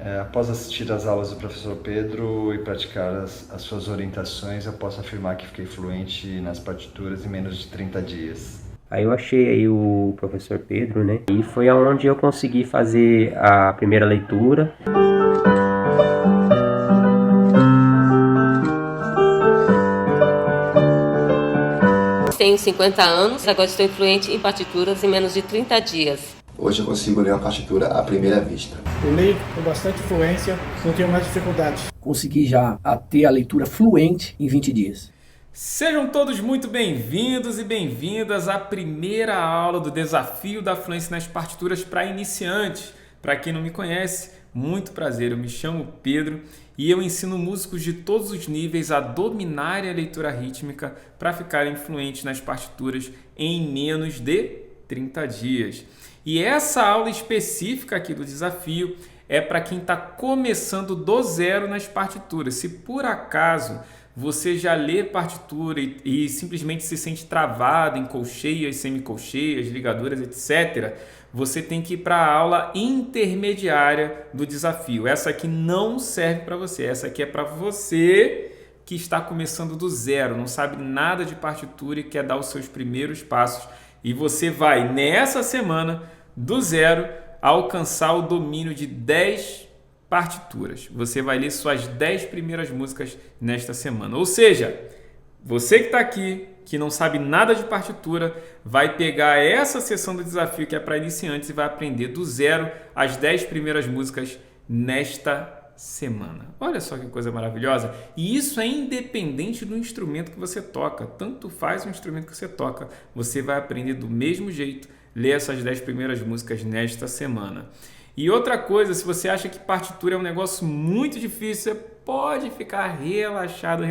Após assistir às aulas do professor Pedro e praticar as suas orientações, eu posso afirmar que fiquei fluente nas partituras em menos de 30 dias. Aí eu achei aí o professor Pedro, né? E foi aonde eu consegui fazer a primeira leitura. Tenho 50 anos, agora estou fluente em partituras em menos de 30 dias. Hoje eu consigo ler uma partitura à primeira vista. Eu leio com bastante fluência, não tenho mais dificuldades. Consegui já ter a leitura fluente em 20 dias. Sejam todos muito bem-vindos e bem-vindas à primeira aula do Desafio da Fluência nas Partituras para Iniciantes. Para quem não me conhece, muito prazer, eu me chamo Pedro e eu ensino músicos de todos os níveis a dominarem a leitura rítmica para ficarem fluentes nas partituras em menos de 30 dias. E essa aula específica aqui do desafio é para quem está começando do zero nas partituras. Se por acaso você já lê partitura e simplesmente se sente travado em colcheias, semicolcheias, ligaduras, etc., você tem que ir para a aula intermediária do desafio. Essa aqui não serve para você, essa aqui é para você que está começando do zero, não sabe nada de partitura e quer dar os seus primeiros passos. E você vai, nessa semana, do zero, alcançar o domínio de 10 partituras. Você vai ler suas 10 primeiras músicas nesta semana. Ou seja, você que está aqui, que não sabe nada de partitura, vai pegar essa sessão do desafio que é para iniciantes e vai aprender do zero as 10 primeiras músicas nesta semana. Olha só que coisa maravilhosa. E isso é independente do instrumento que você toca. Tanto faz o instrumento que você toca, você vai aprender do mesmo jeito, ler essas 10 primeiras músicas nesta semana. E outra coisa, se você acha que partitura é um negócio muito difícil, você pode ficar relaxada,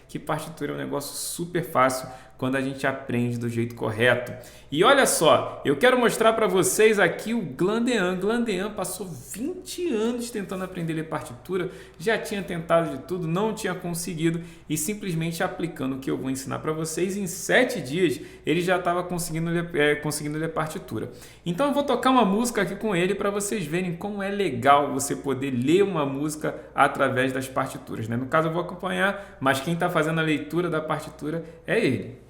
que partitura é um negócio super fácil quando a gente aprende do jeito correto. E olha só, eu quero mostrar para vocês aqui o Glandean. Glandean passou 20 anos tentando aprender a ler partitura, já tinha tentado de tudo, não tinha conseguido e simplesmente aplicando o que eu vou ensinar para vocês, em 7 dias ele já estava conseguindo ler partitura. Então eu vou tocar uma música aqui com ele para vocês verem como é legal você poder ler uma música através das partituras, né? No caso eu vou acompanhar, mas quem está fazendo a leitura da partitura é ele.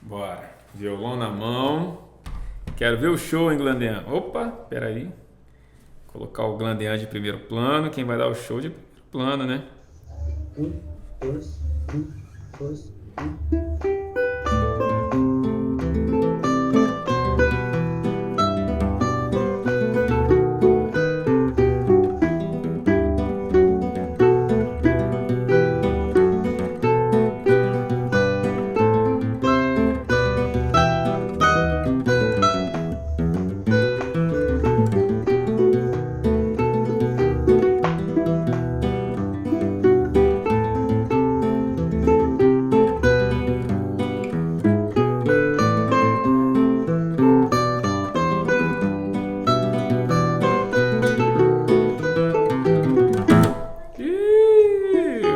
Bora, violão na mão, quero ver o show, hein, Glandean? Opa, peraí, colocar o Glandean de primeiro plano, quem vai dar o show de primeiro plano, né? 1, 2, 1, 2, 1.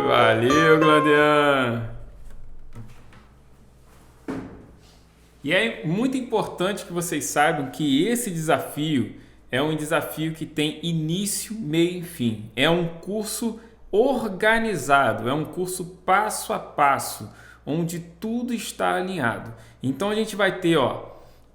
Valeu, Glandean! E é muito importante que vocês saibam que esse desafio é um desafio que tem início, meio e fim. É um curso organizado, é um curso passo a passo, onde tudo está alinhado. Então a gente vai ter,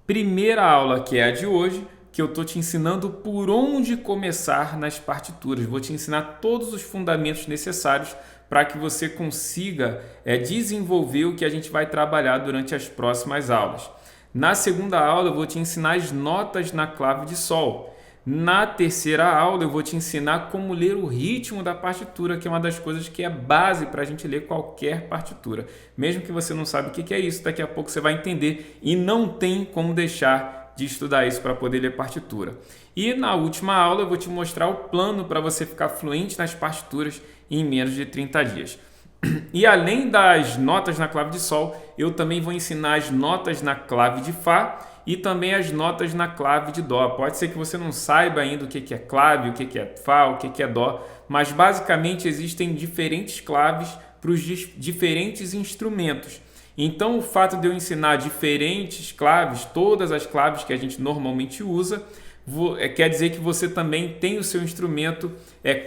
primeira aula, que é a de hoje, que eu estou te ensinando por onde começar nas partituras. Vou te ensinar todos os fundamentos necessários para que você consiga desenvolver o que a gente vai trabalhar durante as próximas aulas. Na segunda aula eu vou te ensinar as notas na clave de sol. Na terceira aula eu vou te ensinar como ler o ritmo da partitura, que é uma das coisas que é base para a gente ler qualquer partitura. Mesmo que você não saiba o que é isso, daqui a pouco você vai entender e não tem como deixar de estudar isso para poder ler partitura. E na última aula eu vou te mostrar o plano para você ficar fluente nas partituras em menos de 30 dias. E além das notas na clave de sol, eu também vou ensinar as notas na clave de Fá e também as notas na clave de Dó. Pode ser que você não saiba ainda o que é clave, o que é Fá, o que é Dó, mas basicamente existem diferentes claves para os diferentes instrumentos. Então, o fato de eu ensinar diferentes claves, todas as claves que a gente normalmente usa, quer dizer que você também tem o seu instrumento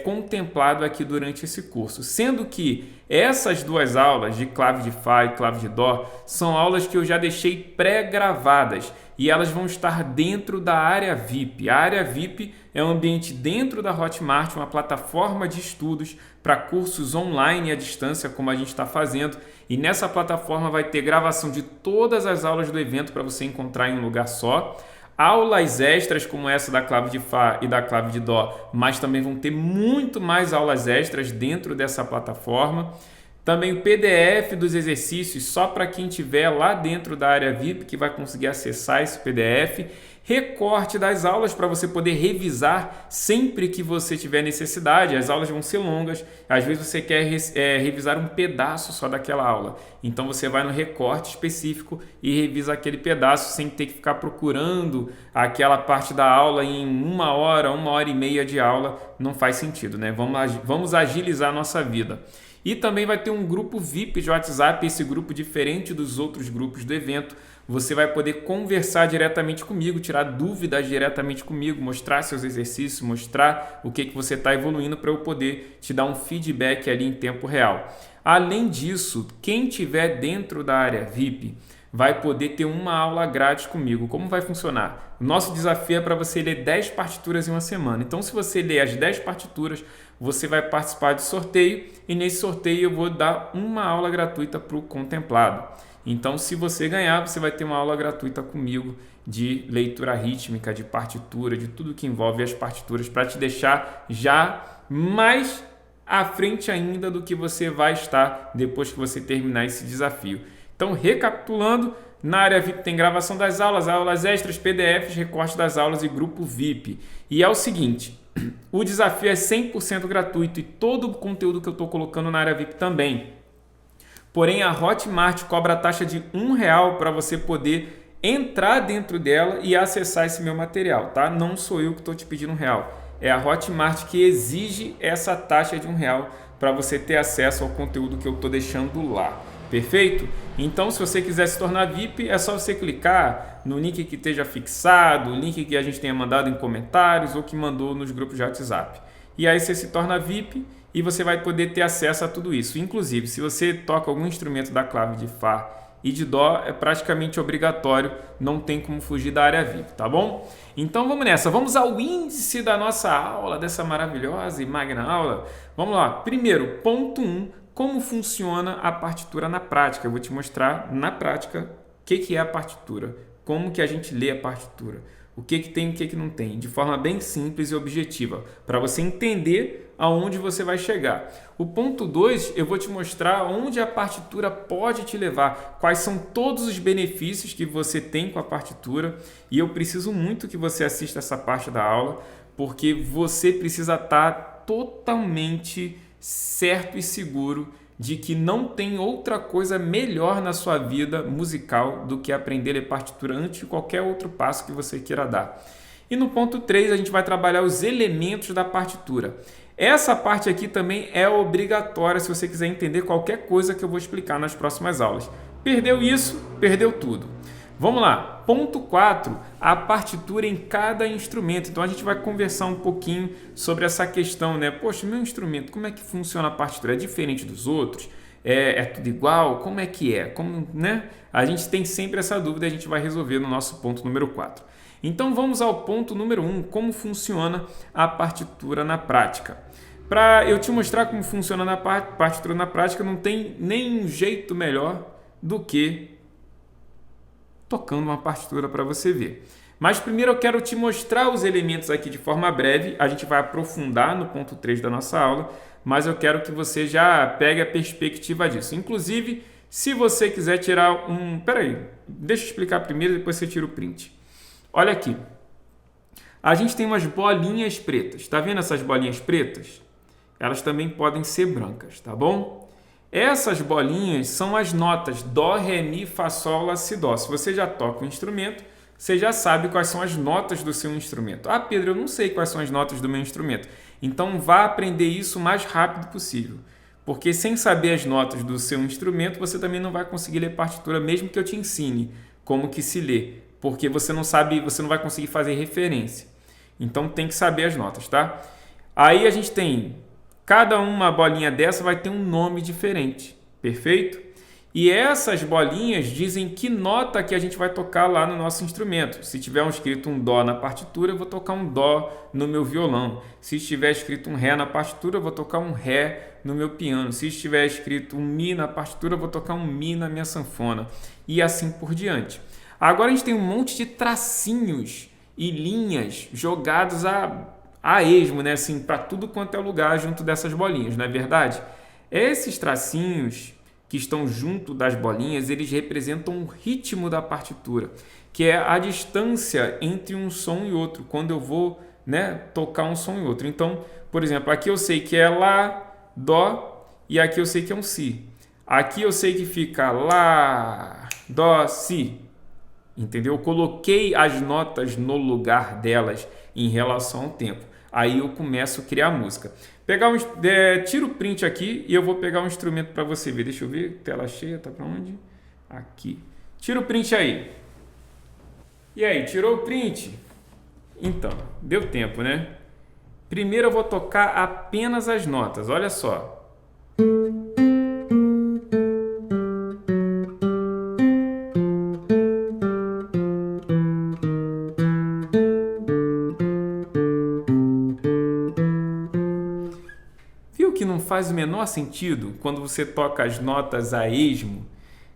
contemplado aqui durante esse curso. Sendo que essas duas aulas de clave de Fá e clave de Dó são aulas que eu já deixei pré-gravadas e elas vão estar dentro da área VIP. A área VIP é um ambiente dentro da Hotmart, uma plataforma de estudos para cursos online e à distância, como a gente está fazendo. E nessa plataforma vai ter gravação de todas as aulas do evento para você encontrar em um lugar só. Aulas extras como essa da clave de Fá e da clave de Dó, mas também vão ter muito mais aulas extras dentro dessa plataforma. Também o PDF dos exercícios só para quem estiver lá dentro da área VIP que vai conseguir acessar esse PDF. Recorte das aulas para você poder revisar sempre que você tiver necessidade. As aulas vão ser longas, às vezes você quer revisar um pedaço só daquela aula. Então você vai no recorte específico e revisa aquele pedaço sem ter que ficar procurando aquela parte da aula em 1 hora, 1h30 de aula. Não faz sentido, né? Vamos agilizar a nossa vida. E também vai ter um grupo VIP de WhatsApp, esse grupo diferente dos outros grupos do evento. Você vai poder conversar diretamente comigo, tirar dúvidas diretamente comigo, mostrar seus exercícios, mostrar o que você está evoluindo para eu poder te dar um feedback ali em tempo real. Além disso, quem estiver dentro da área VIP vai poder ter uma aula grátis comigo. Como vai funcionar? O nosso desafio é para você ler 10 partituras em uma semana. Então, se você ler as 10 partituras, você vai participar de sorteio e nesse sorteio eu vou dar uma aula gratuita para o contemplado. Então, se você ganhar, você vai ter uma aula gratuita comigo de leitura rítmica, de partitura, de tudo que envolve as partituras para te deixar já mais à frente ainda do que você vai estar depois que você terminar esse desafio. Então, recapitulando, na área VIP tem gravação das aulas, aulas extras, PDFs, recorte das aulas e grupo VIP. E é o seguinte, o desafio é 100% gratuito e todo o conteúdo que eu estou colocando na área VIP também. Porém, a Hotmart cobra a taxa de R$1 para você poder entrar dentro dela e acessar esse meu material, tá? Não sou eu que estou te pedindo R$1. É a Hotmart que exige essa taxa de R$1 para você ter acesso ao conteúdo que eu estou deixando lá. Perfeito? Então, se você quiser se tornar VIP, é só você clicar no link que esteja fixado, o link que a gente tenha mandado em comentários ou que mandou nos grupos de WhatsApp. E aí você se torna VIP e você vai poder ter acesso a tudo isso. Inclusive, se você toca algum instrumento da clave de Fá e de Dó, é praticamente obrigatório, não tem como fugir da área VIP, tá bom? Então vamos nessa, vamos ao índice da nossa aula, dessa maravilhosa e magna aula. Vamos lá, primeiro, ponto 1, como funciona a partitura na prática. Eu vou te mostrar na prática o que é a partitura, como que a gente lê a partitura, o que tem e o que não tem, de forma bem simples e objetiva, para você entender aonde você vai chegar. O ponto 2, eu vou te mostrar onde a partitura pode te levar, quais são todos os benefícios que você tem com a partitura, e eu preciso muito que você assista essa parte da aula, porque você precisa estar totalmente certo e seguro de que não tem outra coisa melhor na sua vida musical do que aprender a ler partitura antes de qualquer outro passo que você queira dar. E no ponto 3 a gente vai trabalhar os elementos da partitura. Essa parte aqui também é obrigatória se você quiser entender qualquer coisa que eu vou explicar nas próximas aulas. Perdeu isso, perdeu tudo. Vamos lá, ponto 4, a partitura em cada instrumento. Então a gente vai conversar um pouquinho sobre essa questão, né? Poxa, meu instrumento, como é que funciona a partitura? É diferente dos outros? É tudo igual? Como é que é? Como, né? A gente tem sempre essa dúvida e a gente vai resolver no nosso ponto número 4. Então vamos ao ponto número 1, como funciona a partitura na prática. Para eu te mostrar como funciona a partitura na prática, não tem nenhum jeito melhor do que tocando uma partitura para você ver. Mas primeiro eu quero te mostrar os elementos aqui de forma breve, a gente vai aprofundar no ponto 3 da nossa aula, mas eu quero que você já pegue a perspectiva disso. Inclusive, se você quiser tirar um... Peraí, deixa eu explicar primeiro, depois você tira o print. Olha aqui, a gente tem umas bolinhas pretas, tá vendo essas bolinhas pretas? Elas também podem ser brancas, tá bom? Essas bolinhas são as notas Dó, Ré, Mi, Fá, Sol, Lá, Si, Dó. Se você já toca o instrumento, você já sabe quais são as notas do seu instrumento. Ah, Pedro, eu não sei quais são as notas do meu instrumento. Então vá aprender isso o mais rápido possível. Porque sem saber as notas do seu instrumento, você também não vai conseguir ler partitura, mesmo que eu te ensine como que se lê. Porque você não sabe, você não vai conseguir fazer referência. Então tem que saber as notas, tá? Aí a gente tem, cada uma bolinha dessa vai ter um nome diferente, perfeito? E essas bolinhas dizem que nota que a gente vai tocar lá no nosso instrumento. Se tiver escrito um Dó na partitura, eu vou tocar um Dó no meu violão. Se estiver escrito um Ré na partitura, eu vou tocar um Ré no meu piano. Se estiver escrito um Mi na partitura, eu vou tocar um Mi na minha sanfona. E assim por diante. Agora a gente tem um monte de tracinhos e linhas jogados a esmo, né? Assim, para tudo quanto é lugar junto dessas bolinhas, não é verdade? Esses tracinhos que estão junto das bolinhas, eles representam o ritmo da partitura, que é a distância entre um som e outro, quando eu vou, né, tocar um som e outro. Então, por exemplo, aqui eu sei que é Lá, Dó, e aqui eu sei que é um Si. Aqui eu sei que fica Lá, Dó, Si. Entendeu? Eu coloquei as notas no lugar delas em relação ao tempo. Aí eu começo a criar a música. Tira o print aqui e eu vou pegar um instrumento para você ver. Deixa eu ver, tela cheia, tá para onde? Aqui. Tira o print aí. E aí, tirou o print? Então, deu tempo, né? Primeiro eu vou tocar apenas as notas, olha só. Faz o menor sentido quando você toca as notas a esmo.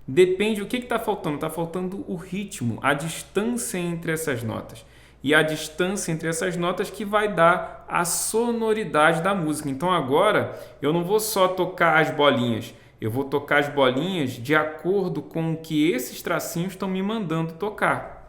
Depende o que está faltando. Está faltando o ritmo, a distância entre essas notas. E a distância entre essas notas que vai dar a sonoridade da música. Então agora eu não vou só tocar as bolinhas. Eu vou tocar as bolinhas de acordo com o que esses tracinhos estão me mandando tocar.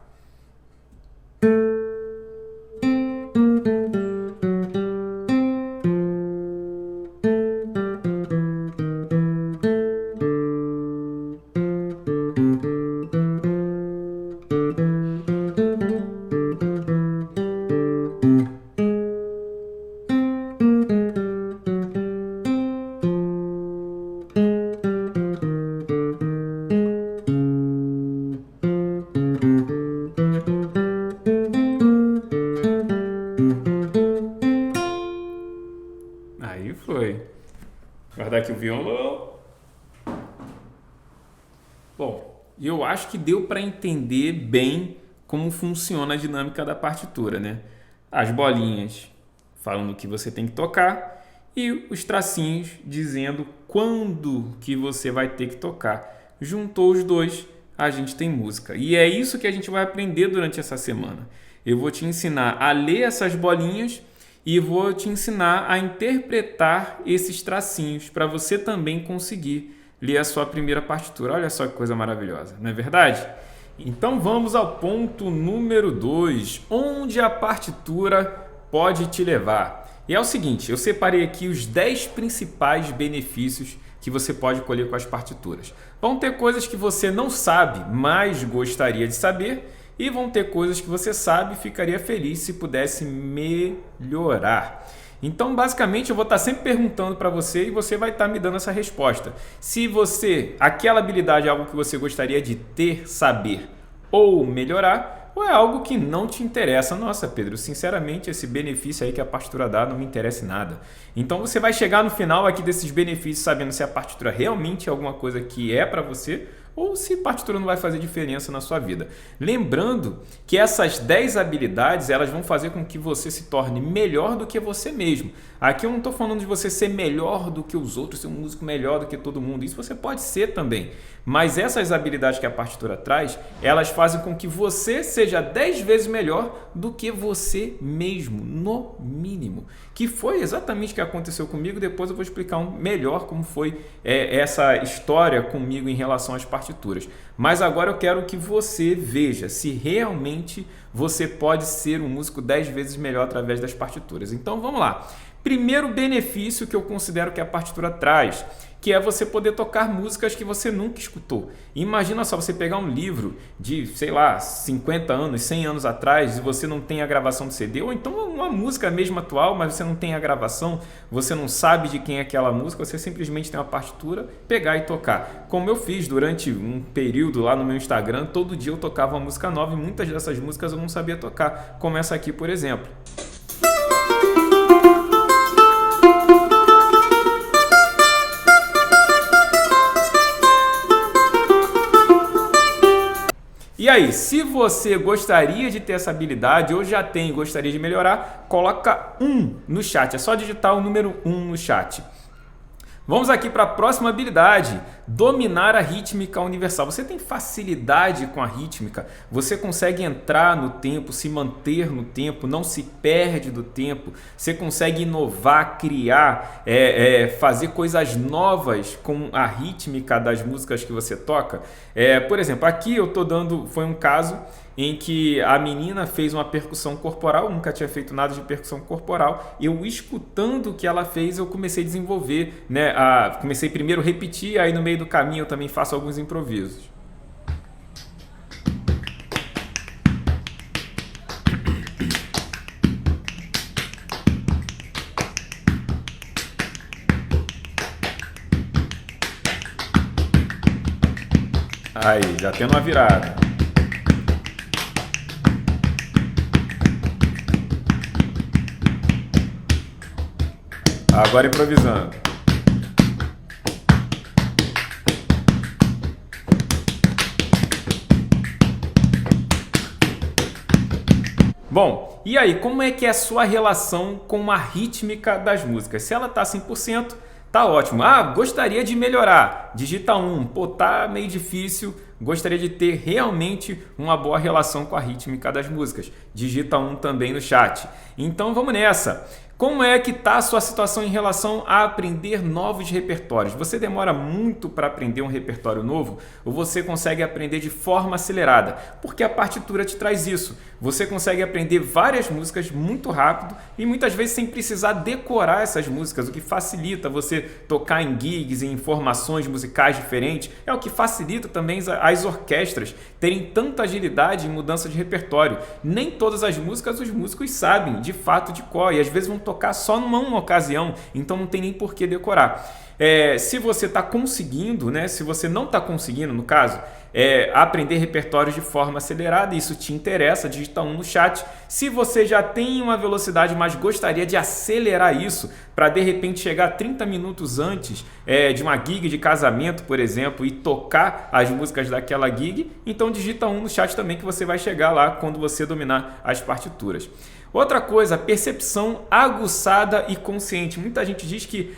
Aí foi. Guardar aqui o violão. Bom, eu acho que deu para entender bem como funciona a dinâmica da partitura, né? As bolinhas falando o que você tem que tocar e os tracinhos dizendo quando que você vai ter que tocar. Juntou os dois, a gente tem música. E é isso que a gente vai aprender durante essa semana. Eu vou te ensinar a ler essas bolinhas e vou te ensinar a interpretar esses tracinhos para você também conseguir ler a sua primeira partitura. Olha só que coisa maravilhosa, não é verdade? Então vamos ao ponto número 2, onde a partitura pode te levar. E é o seguinte, eu separei aqui os 10 principais benefícios que você pode colher com as partituras. Vão ter coisas que você não sabe, mas gostaria de saber, e vão ter coisas que você sabe e ficaria feliz se pudesse melhorar. Então, basicamente, eu vou estar sempre perguntando para você e você vai estar me dando essa resposta. Se aquela habilidade é algo que você gostaria de ter, saber ou melhorar, ou é algo que não te interessa. Nossa, Pedro, sinceramente, esse benefício aí que a partitura dá não me interessa em nada. Então, você vai chegar no final aqui desses benefícios sabendo se a partitura realmente é alguma coisa que é para você ou se partitura não vai fazer diferença na sua vida. Lembrando que essas 10 habilidades elas vão fazer com que você se torne melhor do que você mesmo. Aqui eu não estou falando de você ser melhor do que os outros, ser um músico melhor do que todo mundo. Isso você pode ser também. Mas essas habilidades que a partitura traz, elas fazem com que você seja 10 vezes melhor do que você mesmo, no mínimo. Que foi exatamente o que aconteceu comigo. Depois eu vou explicar melhor como foi essa história comigo em relação às partituras. Mas agora eu quero que você veja se realmente você pode ser um músico 10 vezes melhor através das partituras. Então vamos lá. Primeiro benefício que eu considero que a partitura traz que é você poder tocar músicas que você nunca escutou. Imagina só você pegar um livro de, sei lá, 50 anos, 100 anos atrás, e você não tem a gravação do CD, ou então uma música mesmo atual, mas você não tem a gravação, você não sabe de quem é aquela música, você simplesmente tem uma partitura, pegar e tocar. Como eu fiz durante um período lá no meu Instagram, todo dia eu tocava uma música nova e muitas dessas músicas eu não sabia tocar, como essa aqui, por exemplo. E aí, se você gostaria de ter essa habilidade ou já tem e gostaria de melhorar, coloca 1 no chat. É só digitar o número 1 no chat. Vamos aqui para a próxima habilidade, dominar a rítmica universal. Você tem facilidade com a rítmica, você consegue entrar no tempo, se manter no tempo, não se perde do tempo, você consegue inovar, criar, fazer coisas novas com a rítmica das músicas que você toca. Por exemplo, aqui eu estou dando, foi um caso em que a menina fez uma percussão corporal, nunca tinha feito nada de percussão corporal, eu escutando o que ela fez, eu comecei a desenvolver, né? Comecei primeiro a repetir, aí no meio do caminho eu também faço alguns improvisos. Aí, já tendo uma virada. Agora improvisando. Bom, e aí, como é que é a sua relação com a rítmica das músicas? Se ela tá 100%, tá ótimo. Gostaria de melhorar. Digita 1. Pô, tá meio difícil. Gostaria de ter realmente uma boa relação com a rítmica das músicas. Digita 1 também no chat. Então vamos nessa. Como é que está a sua situação em relação a aprender novos repertórios? Você demora muito para aprender um repertório novo ou você consegue aprender de forma acelerada? Porque a partitura te traz isso. Você consegue aprender várias músicas muito rápido e muitas vezes sem precisar decorar essas músicas, o que facilita você tocar em gigs, em formações musicais diferentes. É o que facilita também as orquestras terem tanta agilidade em mudança de repertório. Nem todas as músicas os músicos sabem de fato de cor e às vezes vão tocar só numa ocasião, então não tem nem por que decorar. Se você está conseguindo, né? Se você não está conseguindo, no caso, aprender repertórios de forma acelerada, isso te interessa, digita 1 no chat. Se você já tem uma velocidade, mas gostaria de acelerar isso para de repente chegar 30 minutos antes de uma gig de casamento, por exemplo, e tocar as músicas daquela gig, então digita 1 no chat também que você vai chegar lá quando você dominar as partituras. Outra coisa, percepção aguçada e consciente. Muita gente diz que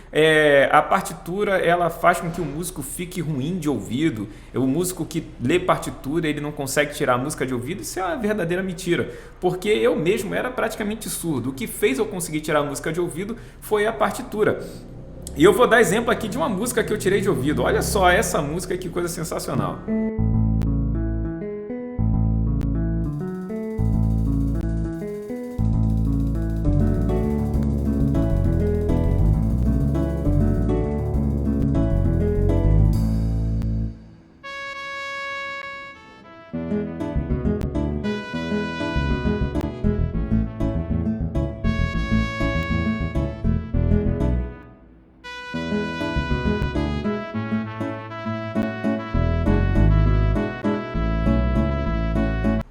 a partitura ela faz com que o músico fique ruim de ouvido. O músico que lê partitura, ele não consegue tirar a música de ouvido. Isso é uma verdadeira mentira, porque eu mesmo era praticamente surdo. O que fez eu conseguir tirar a música de ouvido foi a partitura. E eu vou dar exemplo aqui de uma música que eu tirei de ouvido. Olha só essa música, que coisa sensacional.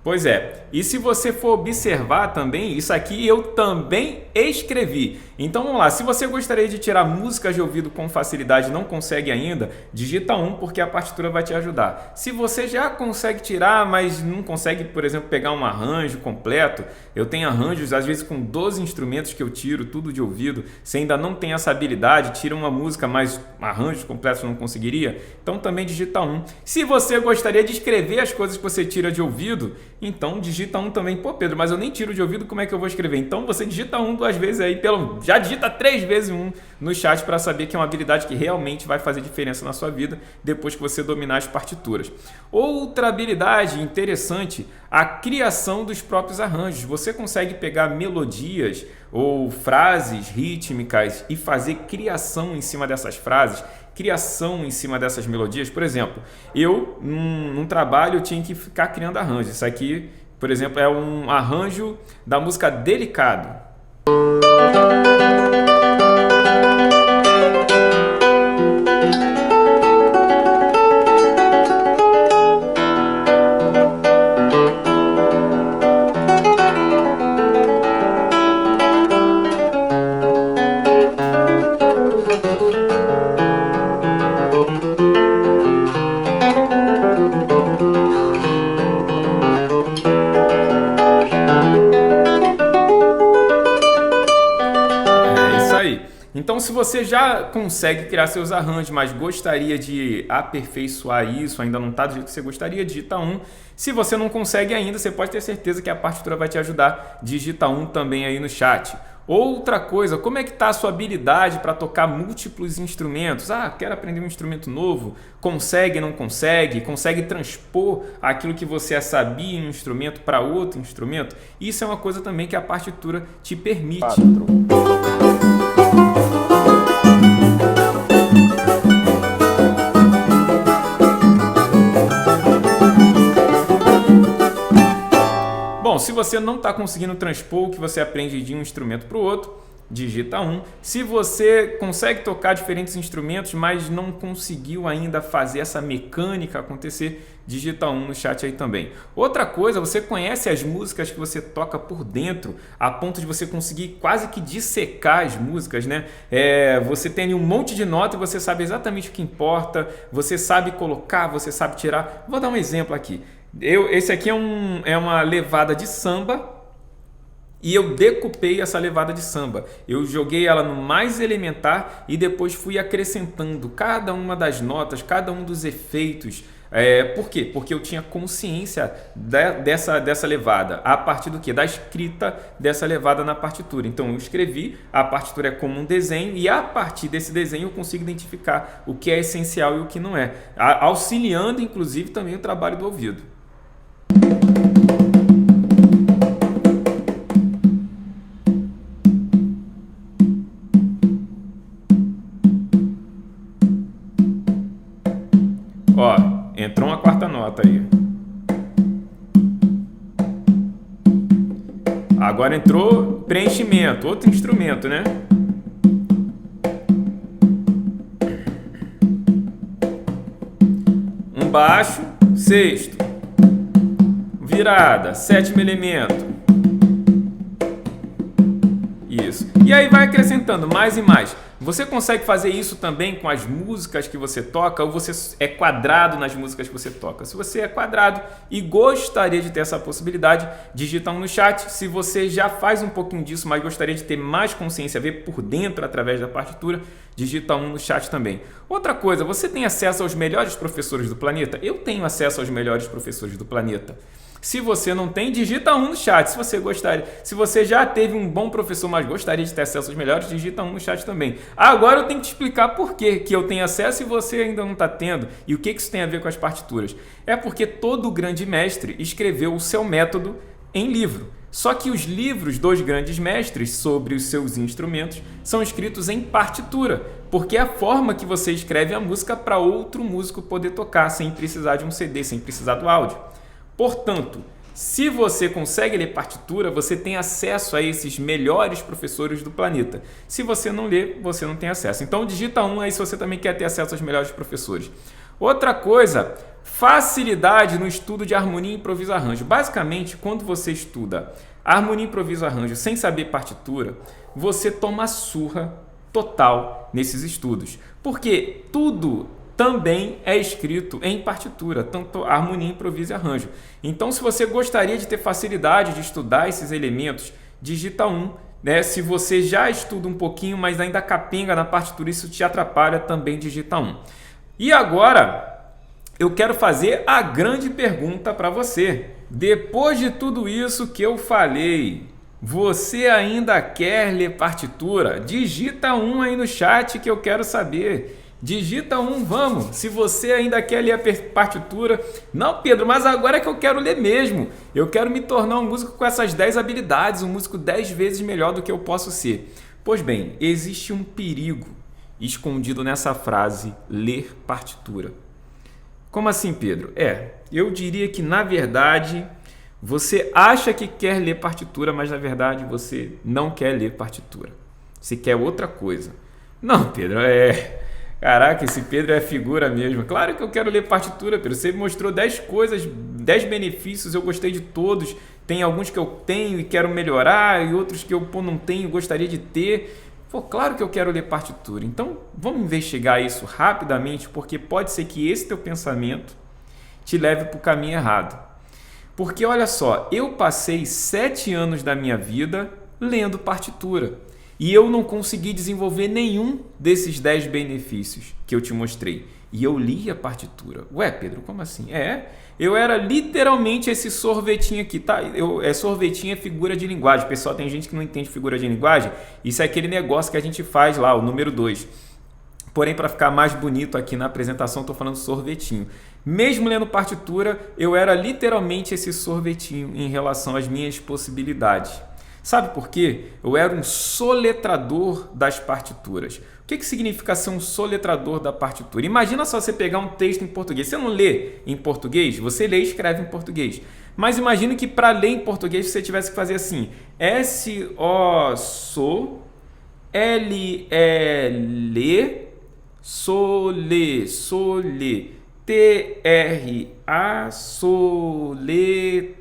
Pois é, e se você for observar também, isso aqui eu também escrevi. Então vamos lá, se você gostaria de tirar músicas de ouvido com facilidade e não consegue ainda, digita 1 porque a partitura vai te ajudar. Se você já consegue tirar, mas não consegue, por exemplo, pegar um arranjo completo, eu tenho arranjos às vezes com 12 instrumentos que eu tiro, tudo de ouvido, você ainda não tem essa habilidade, tira uma música, mas arranjos completos não conseguiria, então também digita 1. Se você gostaria de escrever as coisas que você tira de ouvido, então digita 1 também. Pô, Pedro, mas eu nem tiro de ouvido, como é que eu vou escrever? Então você digita 1 2 vezes aí, já digita 3 vezes 1 no chat para saber que é uma habilidade que realmente vai fazer diferença na sua vida depois que você dominar as partituras. Outra habilidade interessante, a criação dos próprios arranjos. Você consegue pegar melodias ou frases rítmicas e fazer criação em cima dessas frases, criação em cima dessas melodias. Por exemplo, eu num trabalho eu tinha que ficar criando arranjos. Isso aqui, por exemplo, é um arranjo da música Delicado. Então, se você já consegue criar seus arranjos, mas gostaria de aperfeiçoar isso, ainda não está do jeito que você gostaria, digita 1. Se você não consegue ainda, você pode ter certeza que a partitura vai te ajudar. Digita 1 também aí no chat. Outra coisa, como é que está a sua habilidade para tocar múltiplos instrumentos? Quero aprender um instrumento novo. Consegue, não consegue? Consegue transpor aquilo que você sabia em um instrumento para outro instrumento? Isso é uma coisa também que a partitura te permite. Bom, se você não está conseguindo transpor o que você aprende de um instrumento para o outro, digita 1. Se você consegue tocar diferentes instrumentos, mas não conseguiu ainda fazer essa mecânica acontecer, digita 1 no chat aí também. Outra coisa, você conhece as músicas que você toca por dentro, a ponto de você conseguir quase que dissecar as músicas, né? Você tem um monte de nota e você sabe exatamente o que importa, você sabe colocar, você sabe tirar. Vou dar um exemplo aqui. Esse aqui é uma levada de samba e eu decupei essa levada de samba. Eu joguei ela no mais elementar e depois fui acrescentando cada uma das notas, cada um dos efeitos. Por quê? Porque eu tinha consciência dessa levada. A partir do quê? Da escrita dessa levada na partitura. Então eu escrevi, a partitura é como um desenho e a partir desse desenho eu consigo identificar o que é essencial e o que não é. Auxiliando inclusive também o trabalho do ouvido. Ó, entrou uma quarta nota aí. Agora entrou preenchimento, outro instrumento, né? Um baixo, sexto. Virada, sétimo elemento. Isso. E aí vai acrescentando mais e mais. Você consegue fazer isso também com as músicas que você toca ou você é quadrado nas músicas que você toca? Se você é quadrado e gostaria de ter essa possibilidade, digita 1 no chat. Se você já faz um pouquinho disso, mas gostaria de ter mais consciência, ver por dentro através da partitura, digita 1 no chat também. Outra coisa, você tem acesso aos melhores professores do planeta? Eu tenho acesso aos melhores professores do planeta. Se você não tem, digita 1 no chat. Se você gostaria, se você já teve um bom professor, mas gostaria de ter acesso aos melhores, digita 1 no chat também. Agora eu tenho que te explicar por que eu tenho acesso e você ainda não está tendo. E o que isso tem a ver com as partituras? É porque todo grande mestre escreveu o seu método em livro. Só que os livros dos grandes mestres sobre os seus instrumentos são escritos em partitura, porque é a forma que você escreve a música para outro músico poder tocar, sem precisar de um CD, sem precisar do áudio. Portanto, se você consegue ler partitura, você tem acesso a esses melhores professores do planeta. Se você não lê, você não tem acesso. Então digita 1 aí se você também quer ter acesso aos melhores professores. Outra coisa, facilidade no estudo de harmonia, improviso, arranjo. Basicamente, quando você estuda harmonia, improviso, arranjo sem saber partitura, você toma surra total nesses estudos. Porque tudo também é escrito em partitura, tanto harmonia, improviso e arranjo. Então, se você gostaria de ter facilidade de estudar esses elementos, digita 1. Né? Se você já estuda um pouquinho, mas ainda capenga na partitura, isso te atrapalha, também digita 1. E agora, eu quero fazer a grande pergunta para você. Depois de tudo isso que eu falei, você ainda quer ler partitura? Digita 1 aí no chat que eu quero saber. Digita 1, vamos. Se você ainda quer ler a partitura... Não, Pedro, mas agora é que eu quero ler mesmo. Eu quero me tornar um músico com essas 10 habilidades, um músico 10 vezes melhor do que eu posso ser. Pois bem, existe um perigo escondido nessa frase, ler partitura. Como assim, Pedro? Eu diria que, na verdade, você acha que quer ler partitura, mas, na verdade, você não quer ler partitura. Você quer outra coisa. Não, Pedro, Caraca, esse Pedro é figura mesmo. Claro que eu quero ler partitura, Pedro. Você me mostrou 10 coisas, 10 benefícios, eu gostei de todos. Tem alguns que eu tenho e quero melhorar, e outros que eu não tenho e gostaria de ter. Claro que eu quero ler partitura. Então, vamos investigar isso rapidamente, porque pode ser que esse teu pensamento te leve para o caminho errado. Porque, olha só, eu passei 7 anos da minha vida lendo partitura e eu não consegui desenvolver nenhum desses 10 benefícios que eu te mostrei. E eu li a partitura. Ué, Pedro, como assim? Eu era literalmente esse sorvetinho aqui, tá? Sorvetinho é figura de linguagem. Pessoal, tem gente que não entende figura de linguagem. Isso é aquele negócio que a gente faz lá, o número 2. Porém, para ficar mais bonito aqui na apresentação, estou falando sorvetinho. Mesmo lendo partitura, eu era literalmente esse sorvetinho em relação às minhas possibilidades. Sabe por quê? Eu era um soletrador das partituras. O que significa ser um soletrador da partitura? Imagina só você pegar um texto em português. Você não lê em português? Você lê e escreve em português. Mas imagina que para ler em português você tivesse que fazer assim. S-O-SO, L-E-L, sole, sole, T-R-A, soletra.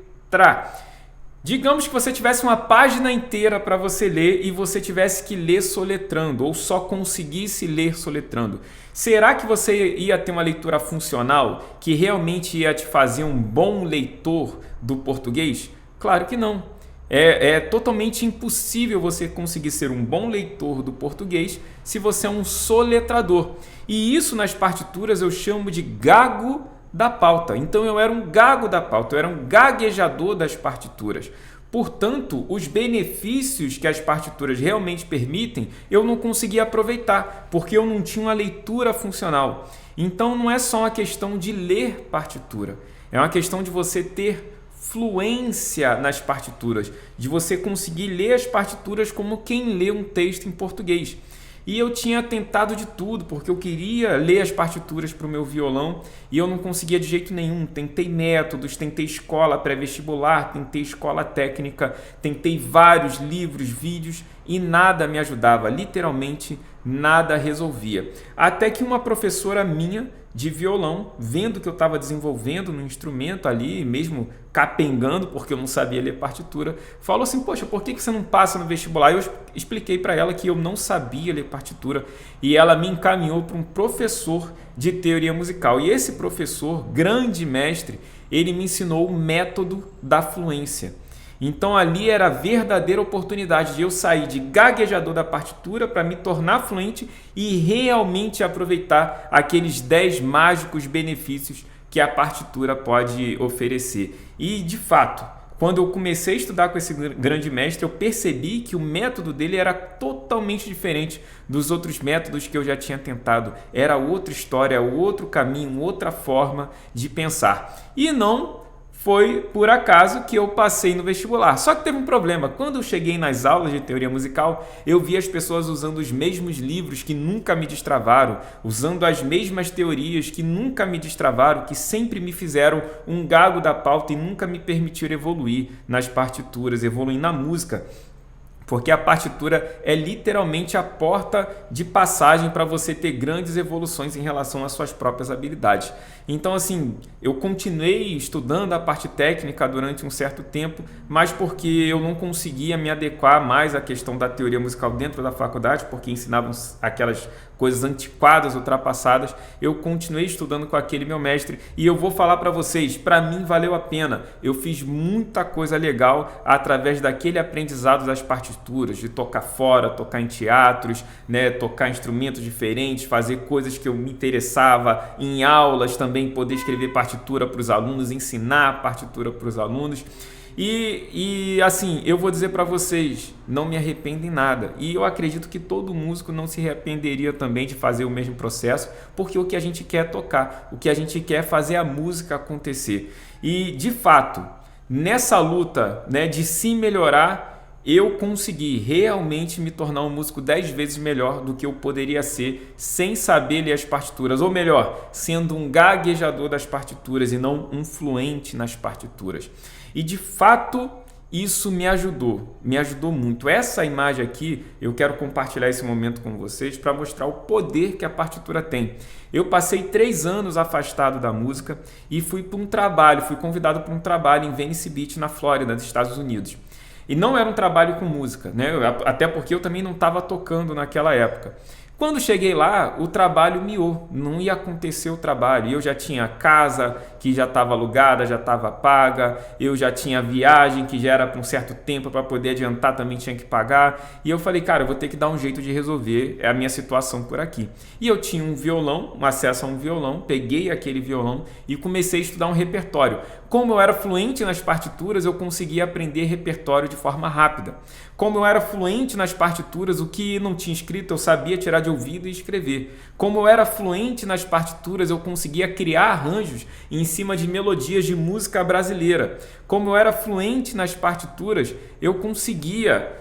Digamos que você tivesse uma página inteira para você ler e você tivesse que ler soletrando ou só conseguisse ler soletrando. Será que você ia ter uma leitura funcional que realmente ia te fazer um bom leitor do português? Claro que não. É totalmente impossível você conseguir ser um bom leitor do português se você é um soletrador. E isso nas partituras eu chamo de gago da pauta. Então eu era um gago da pauta, eu era um gaguejador das partituras. Portanto, os benefícios que as partituras realmente permitem, eu não conseguia aproveitar, porque eu não tinha uma leitura funcional. Então não é só uma questão de ler partitura, é uma questão de você ter fluência nas partituras, de você conseguir ler as partituras como quem lê um texto em português. E eu tinha tentado de tudo, porque eu queria ler as partituras para o meu violão e eu não conseguia de jeito nenhum. Tentei métodos, tentei escola pré-vestibular, tentei escola técnica, tentei vários livros, vídeos e nada me ajudava, literalmente nada resolvia. Até que uma professora minha de violão, vendo que eu estava desenvolvendo no instrumento ali, mesmo capengando, porque eu não sabia ler partitura, falou assim, poxa, por que você não passa no vestibular? Eu expliquei para ela que eu não sabia ler partitura e ela me encaminhou para um professor de teoria musical. E esse professor, grande mestre, ele me ensinou o método da fluência. Então ali era a verdadeira oportunidade de eu sair de gaguejador da partitura para me tornar fluente e realmente aproveitar aqueles 10 mágicos benefícios que a partitura pode oferecer. E de fato, quando eu comecei a estudar com esse grande mestre, eu percebi que o método dele era totalmente diferente dos outros métodos que eu já tinha tentado. Era outra história, outro caminho, outra forma de pensar. E não foi por acaso que eu passei no vestibular. Só que teve um problema. Quando eu cheguei nas aulas de teoria musical, eu vi as pessoas usando os mesmos livros que nunca me destravaram, usando as mesmas teorias que nunca me destravaram, que sempre me fizeram um gago da pauta e nunca me permitiram evoluir nas partituras, evoluir na música. Porque a partitura é literalmente a porta de passagem para você ter grandes evoluções em relação às suas próprias habilidades. Então, assim, eu continuei estudando a parte técnica durante um certo tempo, mas porque eu não conseguia me adequar mais à questão da teoria musical dentro da faculdade, porque ensinavam aquelas coisas antiquadas, ultrapassadas, eu continuei estudando com aquele meu mestre e eu vou falar para vocês, para mim valeu a pena. Eu fiz muita coisa legal através daquele aprendizado das partituras, de tocar fora, tocar em teatros, né, tocar instrumentos diferentes, fazer coisas que eu me interessava, em aulas também poder escrever partitura para os alunos, ensinar partitura para os alunos. E assim, eu vou dizer para vocês, não me arrependo em nada. E eu acredito que todo músico não se arrependeria também de fazer o mesmo processo, porque o que a gente quer é tocar, o que a gente quer é fazer a música acontecer. E de fato, nessa luta, né, de se melhorar, eu consegui realmente me tornar um músico 10 vezes melhor do que eu poderia ser sem saber ler as partituras, ou melhor, sendo um gaguejador das partituras e não um fluente nas partituras. E de fato, isso me ajudou muito. Essa imagem aqui, eu quero compartilhar esse momento com vocês para mostrar o poder que a partitura tem. Eu passei 3 anos afastado da música e fui convidado para um trabalho em Venice Beach, na Flórida, nos Estados Unidos. E não era um trabalho com música, né? Até porque eu também não estava tocando naquela época. Quando cheguei lá, o trabalho miou, não ia acontecer o trabalho. Eu já tinha casa que já estava alugada, já estava paga, eu já tinha viagem que já era por um certo tempo para poder adiantar, também tinha que pagar. E eu falei, cara, eu vou ter que dar um jeito de resolver a minha situação por aqui. E eu tinha um violão, um acesso a um violão, peguei aquele violão e comecei a estudar um repertório. Como eu era fluente nas partituras, eu conseguia aprender repertório de forma rápida. Como eu era fluente nas partituras, o que não tinha escrito eu sabia tirar de ouvido e escrever. Como eu era fluente nas partituras, eu conseguia criar arranjos em cima de melodias de música brasileira. Como eu era fluente nas partituras, eu conseguia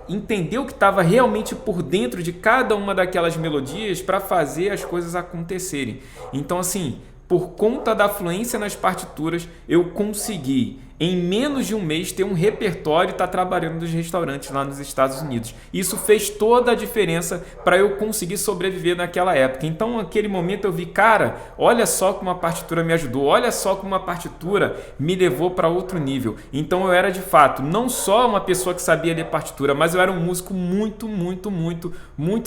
entender o que estava realmente por dentro de cada uma daquelas melodias para fazer as coisas acontecerem. Então, assim, por conta da fluência nas partituras, eu consegui, em menos de um mês, ter um repertório e estar trabalhando nos restaurantes lá nos Estados Unidos. Isso fez toda a diferença para eu conseguir sobreviver naquela época. Então, naquele momento, eu vi, cara, olha só como a partitura me ajudou, olha só como a partitura me levou para outro nível. Então, eu era, de fato, não só uma pessoa que sabia ler partitura, mas eu era um músico muito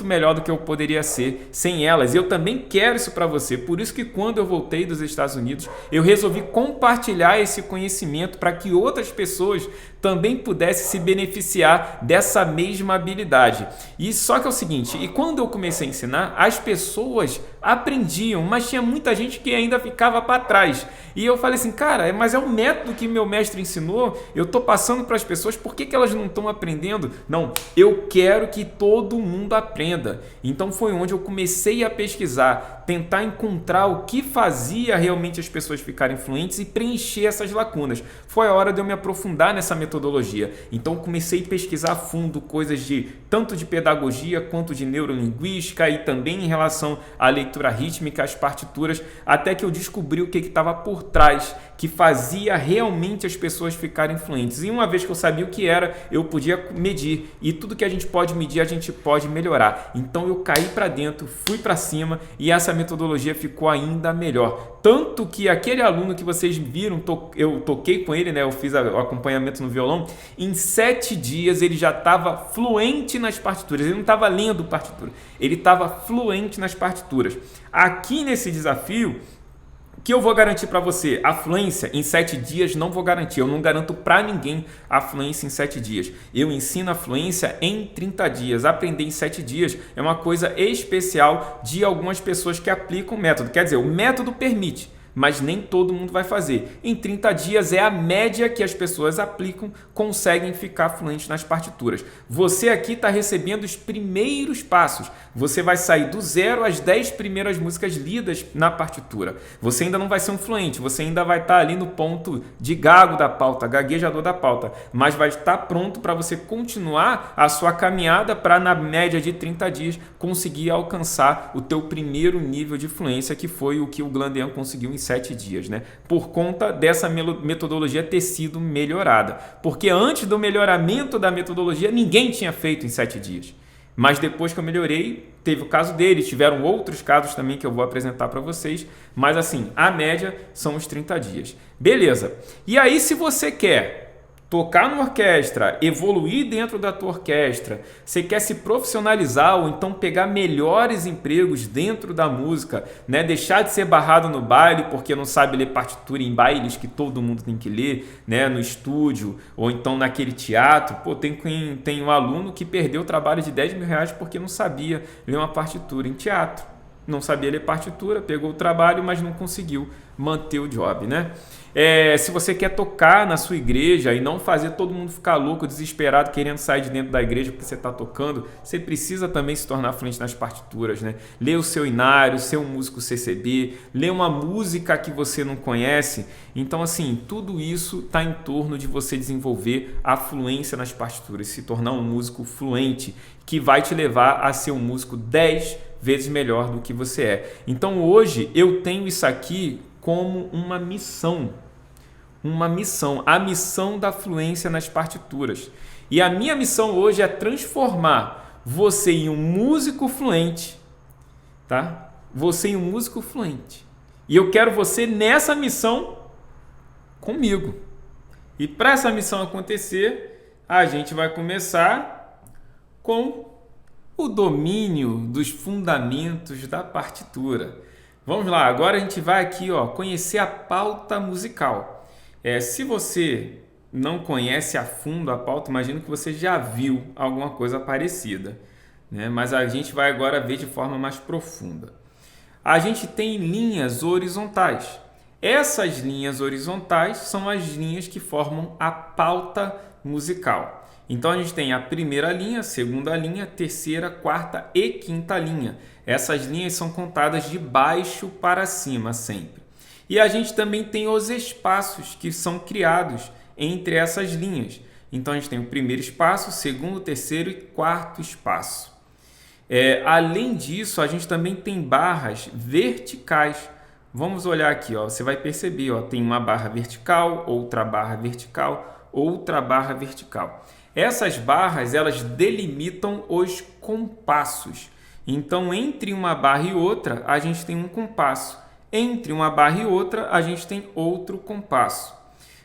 melhor do que eu poderia ser sem elas. E eu também quero isso para você. Por isso que quando eu voltei dos Estados Unidos, eu resolvi compartilhar esse conhecimento para que outras pessoas também pudessem se beneficiar dessa mesma habilidade. E só que é o seguinte, e quando eu comecei a ensinar, as pessoas aprendiam, mas tinha muita gente que ainda ficava para trás. E eu falei assim, cara, mas é o método que meu mestre ensinou, eu estou passando para as pessoas, por que elas não estão aprendendo? Não, eu quero que todo mundo aprenda. Então foi onde eu comecei a pesquisar, tentar encontrar o que fazia realmente as pessoas ficarem fluentes e preencher essas lacunas. Foi a hora de eu me aprofundar nessa metodologia. Então comecei a pesquisar a fundo coisas tanto de pedagogia quanto de neurolinguística e também em relação à leitura rítmica, às partituras, até que eu descobri o que estava por trás, que fazia realmente as pessoas ficarem fluentes. E uma vez que eu sabia o que era, eu podia medir. E tudo que a gente pode medir, a gente pode melhorar. Então eu caí para dentro, fui para cima e essa metodologia ficou ainda melhor. Tanto que aquele aluno que vocês viram, eu toquei com ele, né? Eu fiz o acompanhamento no violão. Em 7 dias ele já estava fluente nas partituras. Ele não estava lendo partitura, ele estava fluente nas partituras. Aqui nesse desafio, que eu vou garantir para você, a fluência em 7 dias não vou garantir. Eu não garanto para ninguém a fluência em 7 dias. Eu ensino a fluência em 30 dias. Aprender em 7 dias é uma coisa especial de algumas pessoas que aplicam o método. Quer dizer, o método permite, mas nem todo mundo vai fazer. Em 30 dias é a média que as pessoas aplicam, conseguem ficar fluentes nas partituras. Você aqui está recebendo os primeiros passos. Você vai sair do 0 às 10 primeiras músicas lidas na partitura. Você ainda não vai ser um fluente, você ainda vai estar ali no ponto de gago da pauta, gaguejador da pauta, mas vai estar pronto para você continuar a sua caminhada para, na média de 30 dias, conseguir alcançar o teu primeiro nível de fluência, que foi o que o Glandean conseguiu em 7 dias, né? Por conta dessa metodologia ter sido melhorada. Porque antes do melhoramento da metodologia, ninguém tinha feito em 7 dias. Mas depois que eu melhorei, teve o caso dele, tiveram outros casos também que eu vou apresentar para vocês, mas assim, a média são os 30 dias. Beleza. E aí, se você quer tocar numa orquestra, evoluir dentro da tua orquestra, você quer se profissionalizar ou então pegar melhores empregos dentro da música, né? Deixar de ser barrado no baile porque não sabe ler partitura em bailes que todo mundo tem que ler, né? No estúdio ou então naquele teatro. Pô, tem um aluno que perdeu o trabalho de R$10 mil porque não sabia ler uma partitura em teatro. não sabia ler partitura, pegou o trabalho, mas não conseguiu manter o job, né? Se você quer tocar na sua igreja e não fazer todo mundo ficar louco, desesperado, querendo sair de dentro da igreja porque você está tocando, você precisa também se tornar fluente nas partituras, né? Ler o seu inário, ser um músico CCB, ler uma música que você não conhece. Então, assim, tudo isso está em torno de você desenvolver a fluência nas partituras, se tornar um músico fluente, que vai te levar a ser um músico 10 vezes melhor do que você é. Então, hoje, eu tenho isso aqui como uma missão, a missão da fluência nas partituras. E a minha missão hoje é transformar você em um músico fluente, tá? Você em um músico fluente. E eu quero você nessa missão comigo. E para essa missão acontecer, a gente vai começar com o domínio dos fundamentos da partitura. Vamos lá, agora a gente vai aqui, conhecer a pauta musical. Se você não conhece a fundo a pauta, imagino que você já viu alguma coisa parecida, né? Mas a gente vai agora ver de forma mais profunda. A gente tem linhas horizontais. Essas linhas horizontais são as linhas que formam a pauta musical. Então a gente tem a primeira linha, a segunda linha, a terceira, quarta e quinta linha. Essas linhas são contadas de baixo para cima sempre. E a gente também tem os espaços que são criados entre essas linhas. Então a gente tem o primeiro espaço, o segundo, o terceiro e quarto espaço. Além disso, a gente também tem barras verticais. Vamos olhar aqui, você vai perceber, tem uma barra vertical, outra barra vertical, outra barra vertical. Essas barras, elas delimitam os compassos. Então, entre uma barra e outra, a gente tem um compasso. Entre uma barra e outra, a gente tem outro compasso.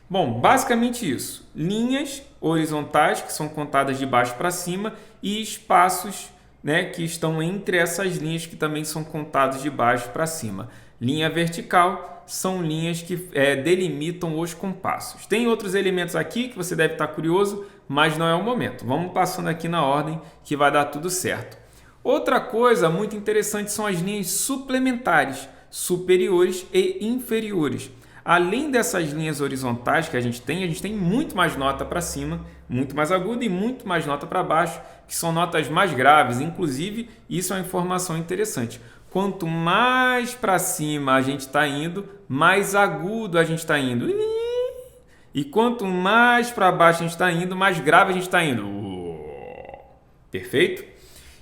Bom, basicamente isso. Linhas horizontais, que são contadas de baixo para cima, e espaços, né, que estão entre essas linhas, que também são contados de baixo para cima. Linha vertical são linhas que delimitam os compassos. Tem outros elementos aqui que você deve estar curioso, mas não é o momento. Vamos passando aqui na ordem que vai dar tudo certo. Outra coisa muito interessante são as linhas suplementares, superiores e inferiores. Além dessas linhas horizontais que a gente tem muito mais nota para cima, muito mais aguda e muito mais nota para baixo, que são notas mais graves. Inclusive, isso é uma informação interessante. Quanto mais para cima a gente está indo, mais agudo a gente está indo. E quanto mais para baixo a gente está indo, mais grave a gente está indo. Perfeito?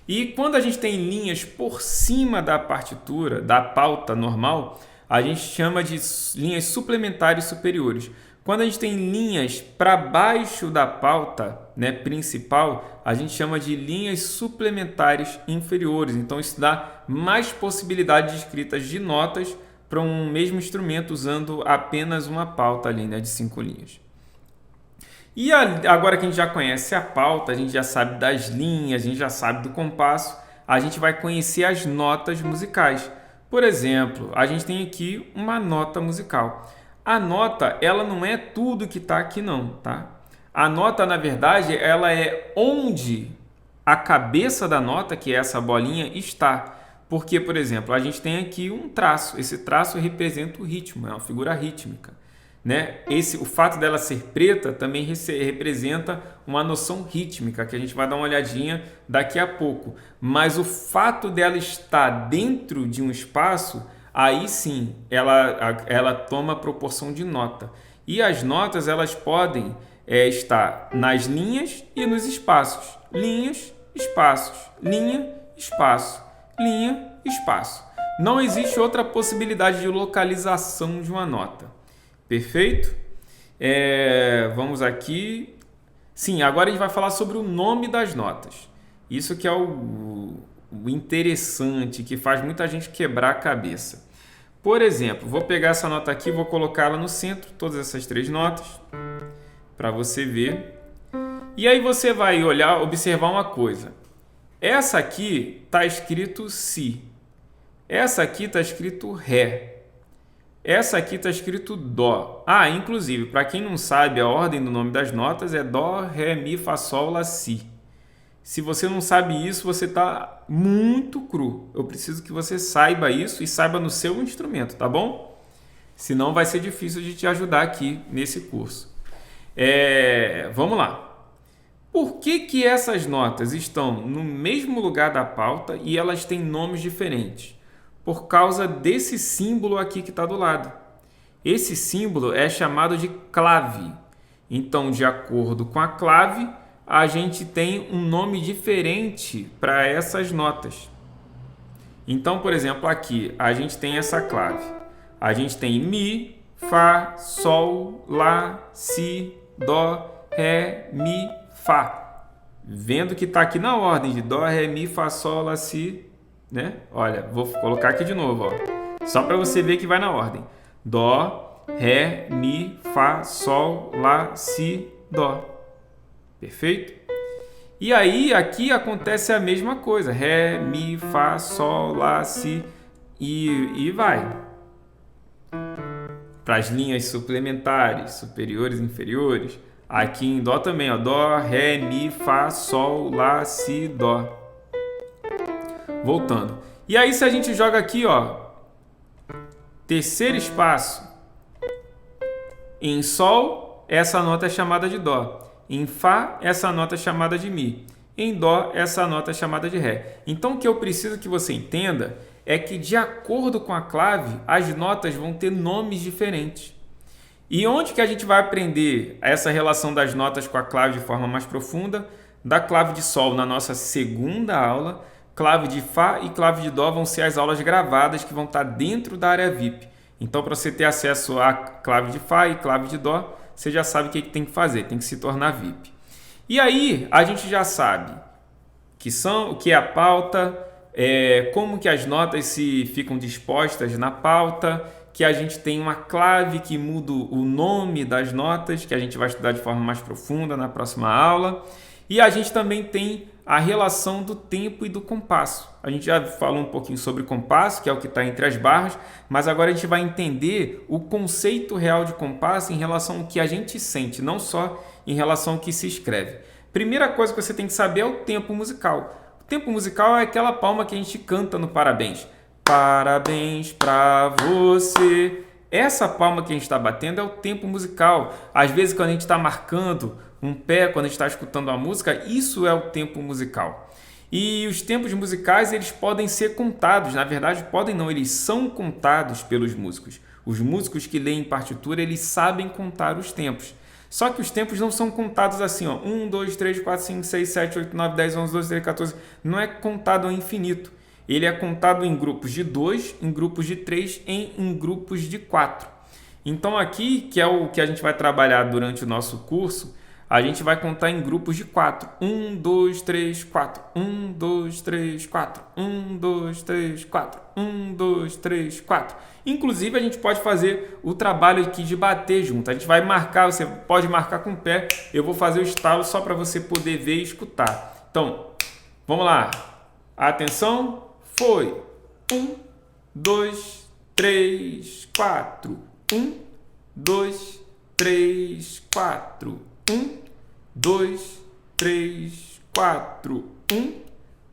E quando a gente tem linhas por cima da partitura, da pauta normal, a gente chama de linhas suplementares superiores. Quando a gente tem linhas para baixo da pauta, né, principal, a gente chama de linhas suplementares inferiores. Então isso dá mais possibilidade de escritas de notas para um mesmo instrumento usando apenas uma pauta ali, né, de 5 linhas. E agora que a gente já conhece a pauta, a gente já sabe das linhas, a gente já sabe do compasso, a gente vai conhecer as notas musicais. Por exemplo, a gente tem aqui uma nota musical. A nota, ela não é tudo que está aqui não, tá? A nota, na verdade, ela é onde a cabeça da nota, que é essa bolinha, está. Porque, por exemplo, a gente tem aqui um traço. Esse traço representa o ritmo, é uma figura rítmica, né? O fato dela ser preta também representa uma noção rítmica, que a gente vai dar uma olhadinha daqui a pouco. Mas o fato dela estar dentro de um espaço, aí sim, ela toma proporção de nota. E as notas, elas podem estar nas linhas e nos espaços. Linhas, espaços, linha, espaço, linha, espaço. Não existe outra possibilidade de localização de uma nota. Perfeito? Vamos aqui. Sim, agora a gente vai falar sobre o nome das notas. Isso que é o interessante, que faz muita gente quebrar a cabeça. Por exemplo, vou pegar essa nota aqui, vou colocá-la no centro, todas essas 3 notas, para você ver. E aí você vai observar uma coisa. Essa aqui está escrito Si. Essa aqui está escrito Ré. Essa aqui está escrito Dó. Inclusive, para quem não sabe, a ordem do nome das notas é Dó, Ré, Mi, Fá, Sol, Lá, Si. Se você não sabe isso, você está muito cru. Eu preciso que você saiba isso e saiba no seu instrumento, tá bom? Senão vai ser difícil de te ajudar aqui nesse curso. Vamos lá. Por que essas notas estão no mesmo lugar da pauta e elas têm nomes diferentes? Por causa desse símbolo aqui que está do lado. Esse símbolo é chamado de clave. Então, de acordo com a clave, a gente tem um nome diferente para essas notas. Então, por exemplo, aqui a gente tem essa clave. A gente tem Mi, Fá, Sol, Lá, Si, Dó, Ré, Mi, Fá. Vendo que está aqui na ordem de Dó, Ré, Mi, Fá, Sol, Lá, Si, né? Olha, vou colocar aqui de novo, ó. Só para você ver que vai na ordem. Dó, Ré, Mi, Fá, Sol, Lá, Si, Dó. Perfeito? E aí, aqui acontece a mesma coisa. Ré, Mi, Fá, Sol, Lá, Si e vai. Para as linhas suplementares, superiores e inferiores. Aqui em Dó também, ó. Dó, Ré, Mi, Fá, Sol, Lá, Si, Dó. Voltando. E aí, se a gente joga aqui, ó. Terceiro espaço. Em Sol, essa nota é chamada de Dó. Em Fá, essa nota é chamada de Mi. Em Dó, essa nota é chamada de Ré. Então, o que eu preciso que você entenda é que, de acordo com a clave, as notas vão ter nomes diferentes. E onde que a gente vai aprender essa relação das notas com a clave de forma mais profunda? Da clave de Sol, na nossa segunda aula. Clave de Fá e clave de Dó vão ser as aulas gravadas que vão estar dentro da área VIP. Então, para você ter acesso à clave de Fá e clave de Dó, você já sabe o que tem que fazer, tem que se tornar VIP. E aí, a gente já sabe o que é a pauta, como que as notas ficam dispostas na pauta, que a gente tem uma clave que muda o nome das notas, que a gente vai estudar de forma mais profunda na próxima aula. E a gente também tem a relação do tempo e do compasso. A gente já falou um pouquinho sobre compasso, que é o que está entre as barras, mas agora a gente vai entender o conceito real de compasso em relação ao que a gente sente, não só em relação ao que se escreve. Primeira coisa que você tem que saber é o tempo musical. O tempo musical é aquela palma que a gente canta no parabéns. Parabéns pra você. Essa palma que a gente está batendo é o tempo musical. Às vezes, quando a gente está marcando um pé, quando a gente está escutando a música, isso é o tempo musical. E os tempos musicais, eles podem ser contados. Na verdade, podem não, eles são contados pelos músicos. Os músicos que leem partitura, eles sabem contar os tempos. Só que os tempos não são contados assim, ó. 1, 2, 3, 4, 5, 6, 7, 8, 9, 10, 11, 12, 13, 14. Não é contado ao infinito. Ele é contado em grupos de 2, em grupos de 3 e em grupos de 4. Então aqui, que é o que a gente vai trabalhar durante o nosso curso, a gente vai contar em grupos de 4. 1, 2, 3, 4. 1, 2, 3, 4. 1, 2, 3, 4. 1, 2, 3, 4. Inclusive, a gente pode fazer o trabalho aqui de bater junto. A gente vai marcar, você pode marcar com o pé. Eu vou fazer o estalo só para você poder ver e escutar. Então, vamos lá. Atenção, foi. 1, 2, 3, 4. 1, 2, 3, 4. 1, 2, 3, 4. 1,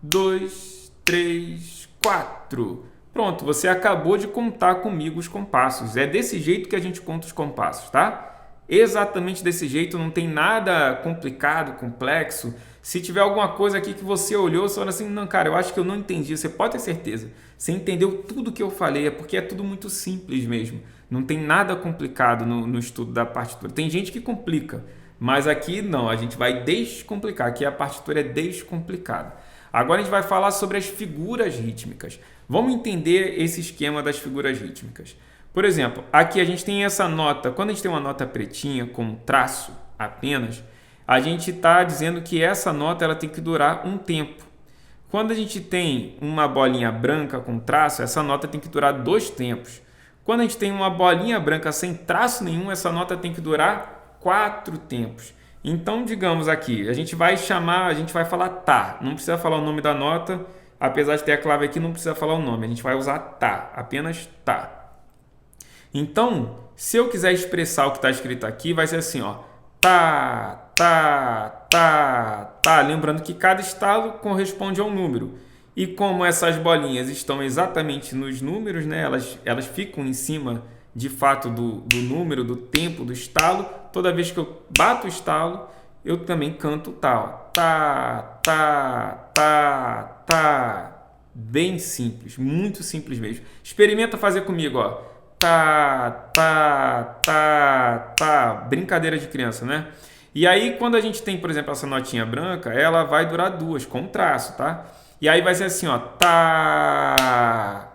2, 3, 4. Pronto, você acabou de contar comigo os compassos. É desse jeito que a gente conta os compassos, tá? Exatamente desse jeito, não tem nada complicado, complexo. Se tiver alguma coisa aqui que você olhou, você fala assim, não, cara, eu acho que eu não entendi. Você pode ter certeza. Você entendeu tudo que eu falei, é porque é tudo muito simples mesmo. Não tem nada complicado no estudo da partitura. Tem gente que complica, mas aqui não, a gente vai descomplicar. Aqui a partitura é descomplicada. Agora a gente vai falar sobre as figuras rítmicas. Vamos entender esse esquema das figuras rítmicas. Por exemplo, aqui a gente tem essa nota. Quando a gente tem uma nota pretinha com traço apenas, a gente está dizendo que essa nota ela tem que durar um tempo. Quando a gente tem uma bolinha branca com traço, essa nota tem que durar 2 tempos. Quando a gente tem uma bolinha branca sem traço nenhum, essa nota tem que durar 4 tempos. Então, digamos aqui, a gente vai falar tá, não precisa falar o nome da nota, apesar de ter a clave aqui, não precisa falar o nome, a gente vai usar tá, apenas tá. Então, se eu quiser expressar o que está escrito aqui, vai ser assim, ó, tá, tá, tá, tá. Lembrando que cada estalo corresponde a um número. E como essas bolinhas estão exatamente nos números, né? Elas ficam em cima, de fato, do número, do tempo do estalo. Toda vez que eu bato o estalo, eu também canto tá, ó. Tá, tá, tá, tá. Bem simples, muito simples mesmo. Experimenta fazer comigo, ó. Tá, tá, tá, tá. Brincadeira de criança, né? E aí, quando a gente tem, por exemplo, essa notinha branca, ela vai durar 2, com um traço, tá? E aí vai ser assim, ó. Tá.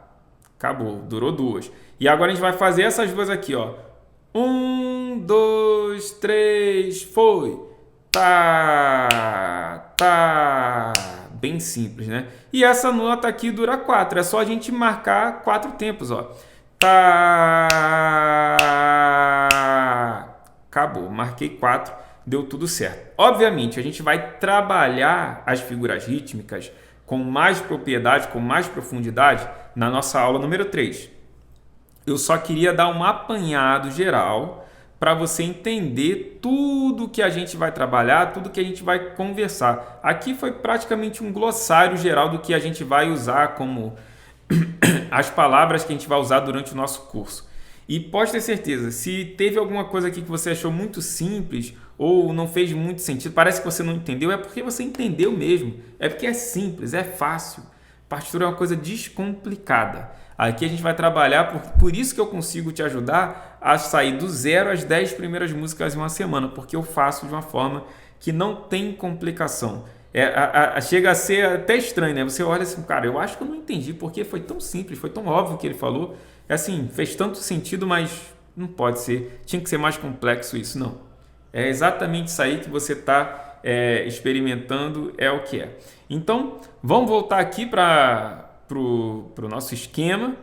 Acabou, durou 2. E agora a gente vai fazer essas duas aqui, ó. 1, 2, 3, foi. Tá, tá. Bem simples, né? E essa nota aqui dura 4. É só a gente marcar 4 tempos, ó. Tá. Acabou. Marquei 4. Deu tudo certo. Obviamente, a gente vai trabalhar as figuras rítmicas com mais propriedade, com mais profundidade na nossa aula número 3. Eu só queria dar um apanhado geral para você entender tudo que a gente vai trabalhar, tudo que a gente vai conversar. Aqui foi praticamente um glossário geral do que a gente vai usar como as palavras que a gente vai usar durante o nosso curso. E pode ter certeza, se teve alguma coisa aqui que você achou muito simples ou não fez muito sentido, parece que você não entendeu, é porque você entendeu mesmo. É porque é simples, é fácil. Partitura é uma coisa descomplicada. Aqui a gente vai trabalhar, por isso que eu consigo te ajudar a sair do 0 às 10 primeiras músicas em uma semana, porque eu faço de uma forma que não tem complicação. Chega a ser até estranho, né? Você olha assim, cara, eu acho que eu não entendi, porque foi tão simples, foi tão óbvio o que ele falou. É assim, fez tanto sentido, mas não pode ser. Tinha que ser mais complexo isso, não. É exatamente isso aí que você está experimentando, é o que é. Então, vamos voltar aqui para o nosso esquema.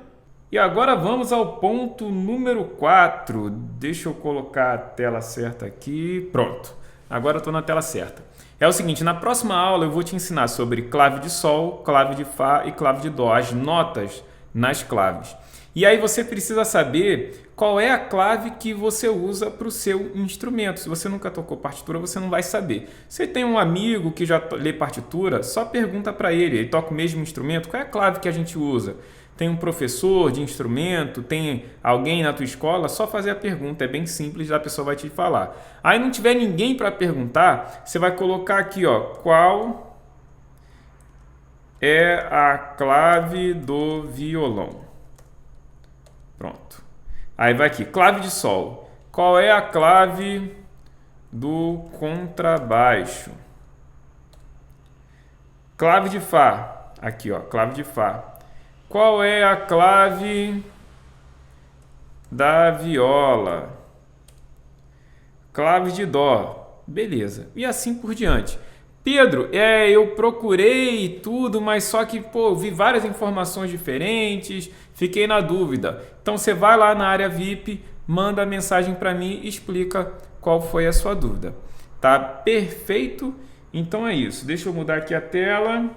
E agora vamos ao ponto número 4. Deixa eu colocar a tela certa aqui. Pronto. Agora eu estou na tela certa. É o seguinte, na próxima aula eu vou te ensinar sobre clave de Sol, clave de Fá e clave de Dó, as notas nas claves. E aí você precisa saber qual é a clave que você usa para o seu instrumento. Se você nunca tocou partitura, você não vai saber. Você tem um amigo que já lê partitura, só pergunta para ele. Ele toca o mesmo instrumento, qual é a clave que a gente usa? Tem um professor de instrumento, tem alguém na tua escola, só fazer a pergunta, é bem simples, a pessoa vai te falar. Aí não tiver ninguém para perguntar, você vai colocar aqui, ó, qual é a clave do violão. Pronto. Aí vai aqui, clave de Sol. Qual é a clave do contrabaixo? Clave de Fá. Aqui, ó, clave de Fá. Qual é a clave da viola? Clave de Dó. Beleza. E assim por diante. Pedro, eu procurei tudo, mas só que, vi várias informações diferentes, fiquei na dúvida. Então, você vai lá na área VIP, manda a mensagem para mim e explica qual foi a sua dúvida. Tá perfeito? Então é isso. Deixa eu mudar aqui a tela.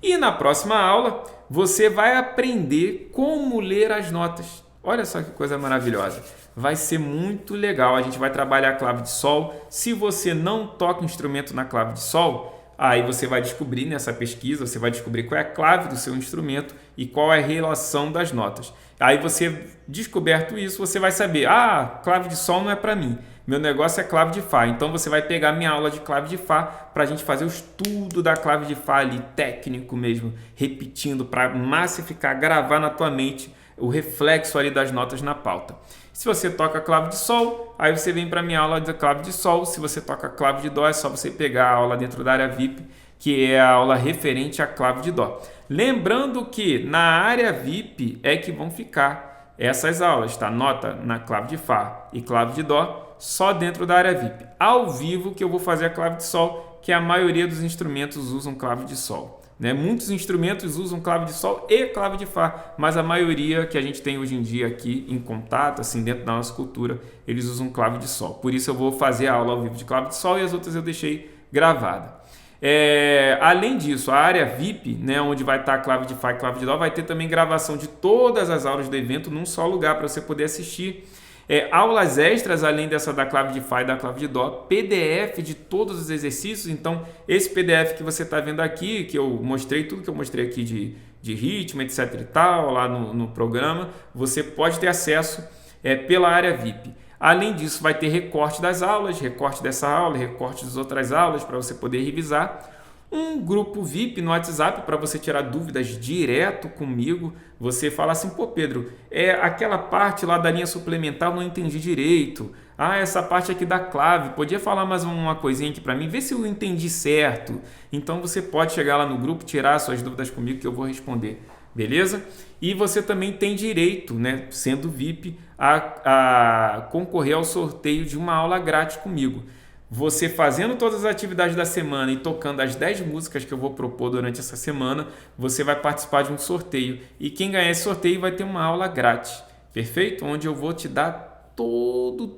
E na próxima aula, você vai aprender como ler as notas. Olha só que coisa maravilhosa. Vai ser muito legal. A gente vai trabalhar a clave de Sol. Se você não toca instrumento na clave de Sol, aí você vai descobrir nessa pesquisa, você vai descobrir qual é a clave do seu instrumento e qual é a relação das notas. Aí você, descoberto isso, você vai saber, clave de Sol não é para mim. Meu negócio é clave de Fá. Então você vai pegar minha aula de clave de Fá para a gente fazer o estudo da clave de Fá ali, técnico mesmo, repetindo, para massificar, gravar na tua mente o reflexo ali das notas na pauta. Se você toca clave de Sol, aí você vem para a minha aula de clave de Sol. Se você toca clave de Dó, é só você pegar a aula dentro da área VIP, que é a aula referente à clave de Dó. Lembrando que na área VIP é que vão ficar essas aulas, tá? Nota na clave de Fá e clave de Dó, só dentro da área VIP. Ao vivo que eu vou fazer a clave de Sol, que a maioria dos instrumentos usam clave de Sol. Né? Muitos instrumentos usam clave de Sol e clave de Fá, mas a maioria que a gente tem hoje em dia aqui em contato, assim, dentro da nossa cultura, eles usam clave de Sol. Por isso eu vou fazer a aula ao vivo de clave de Sol e as outras eu deixei gravada. Além disso, a área VIP, né, onde vai estar a clave de Fá e clave de Dó, vai ter também gravação de todas as aulas do evento num só lugar para você poder assistir. Aulas extras, além dessa da clave de Fá e da clave de Dó, PDF de todos os exercícios. Então, esse PDF que você está vendo aqui, que eu mostrei, tudo que eu mostrei aqui de ritmo, etc e tal, lá no programa, você pode ter acesso pela área VIP. Além disso, vai ter recorte das aulas, recorte dessa aula, recorte das outras aulas para você poder revisar. Um grupo VIP no WhatsApp para você tirar dúvidas direto comigo. Você fala assim, pô Pedro, aquela parte lá da linha suplementar eu não entendi direito. Essa parte aqui da clave, podia falar mais uma coisinha aqui para mim, ver se eu entendi certo. Então você pode chegar lá no grupo, tirar suas dúvidas comigo que eu vou responder. Beleza? E você também tem direito, né, sendo VIP, a concorrer ao sorteio de uma aula grátis comigo. Você fazendo todas as atividades da semana e tocando as 10 músicas que eu vou propor durante essa semana, você vai participar de um sorteio. E quem ganhar esse sorteio vai ter uma aula grátis, perfeito? Onde eu vou te dar tudo,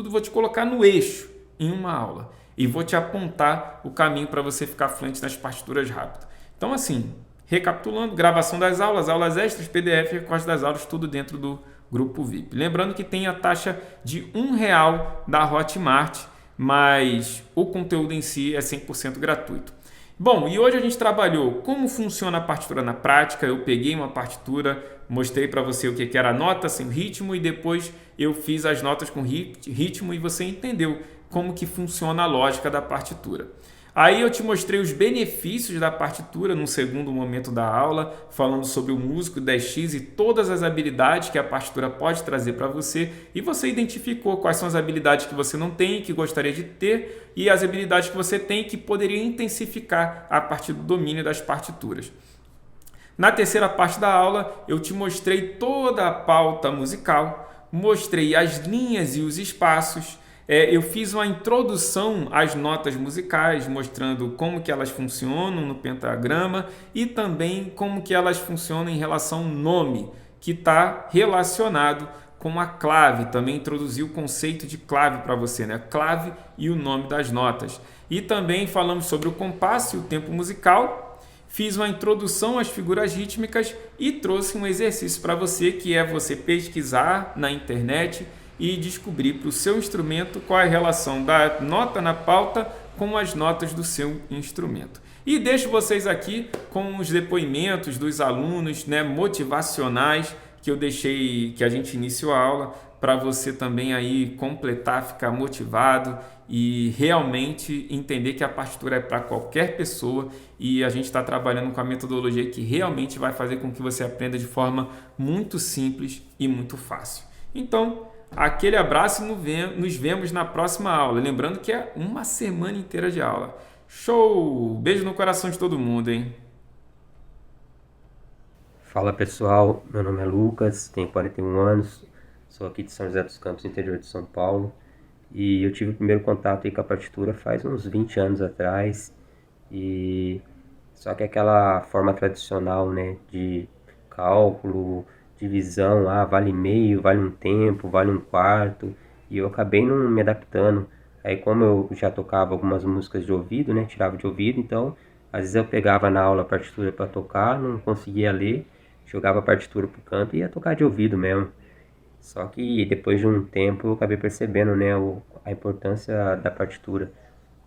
vou te colocar no eixo em uma aula. E vou te apontar o caminho para você ficar fluente nas partituras rápido. Então assim, recapitulando, gravação das aulas, aulas extras, PDF, recorte das aulas, tudo dentro do grupo VIP. Lembrando que tem a taxa de R$1 da Hotmart, mas o conteúdo em si é 100% gratuito. Bom, e hoje a gente trabalhou como funciona a partitura na prática. Eu peguei uma partitura, mostrei para você o que era a nota sem ritmo e depois eu fiz as notas com ritmo e você entendeu como que funciona a lógica da partitura. Aí eu te mostrei os benefícios da partitura no segundo momento da aula, falando sobre o músico 10x e todas as habilidades que a partitura pode trazer para você, e você identificou quais são as habilidades que você não tem, que gostaria de ter, e as habilidades que você tem que poderia intensificar a partir do domínio das partituras. Na terceira parte da aula, eu te mostrei toda a pauta musical, mostrei as linhas e os espaços. Eu fiz uma introdução às notas musicais, mostrando como que elas funcionam no pentagrama e também como que elas funcionam em relação ao nome, que está relacionado com a clave. Também introduzi o conceito de clave para você, né? Clave e o nome das notas. E também falamos sobre o compasso e o tempo musical. Fiz uma introdução às figuras rítmicas e trouxe um exercício para você, que é você pesquisar na internet e descobrir para o seu instrumento qual é a relação da nota na pauta com as notas do seu instrumento. E deixo vocês aqui com os depoimentos dos alunos, né, motivacionais que eu deixei, que a gente iniciou a aula, para você também aí completar, ficar motivado e realmente entender que a partitura é para qualquer pessoa, e a gente está trabalhando com a metodologia que realmente vai fazer com que você aprenda de forma muito simples e muito fácil. Então, aquele abraço e nos vemos na próxima aula. Lembrando que é uma semana inteira de aula. Show! Beijo no coração de todo mundo, hein? Fala pessoal, meu nome é Lucas, tenho 41 anos, sou aqui de São José dos Campos, interior de São Paulo, e eu tive o primeiro contato aí com a partitura faz uns 20 anos atrás, e só que aquela forma tradicional, né, de cálculo, divisão, vale meio, vale um tempo, vale um quarto, e eu acabei não me adaptando. Aí como eu já tocava algumas músicas de ouvido, né, tirava de ouvido, então às vezes eu pegava na aula a partitura para tocar, não conseguia ler, jogava a partitura pro canto e ia tocar de ouvido mesmo. Só que depois de um tempo eu acabei percebendo, né, a importância da partitura,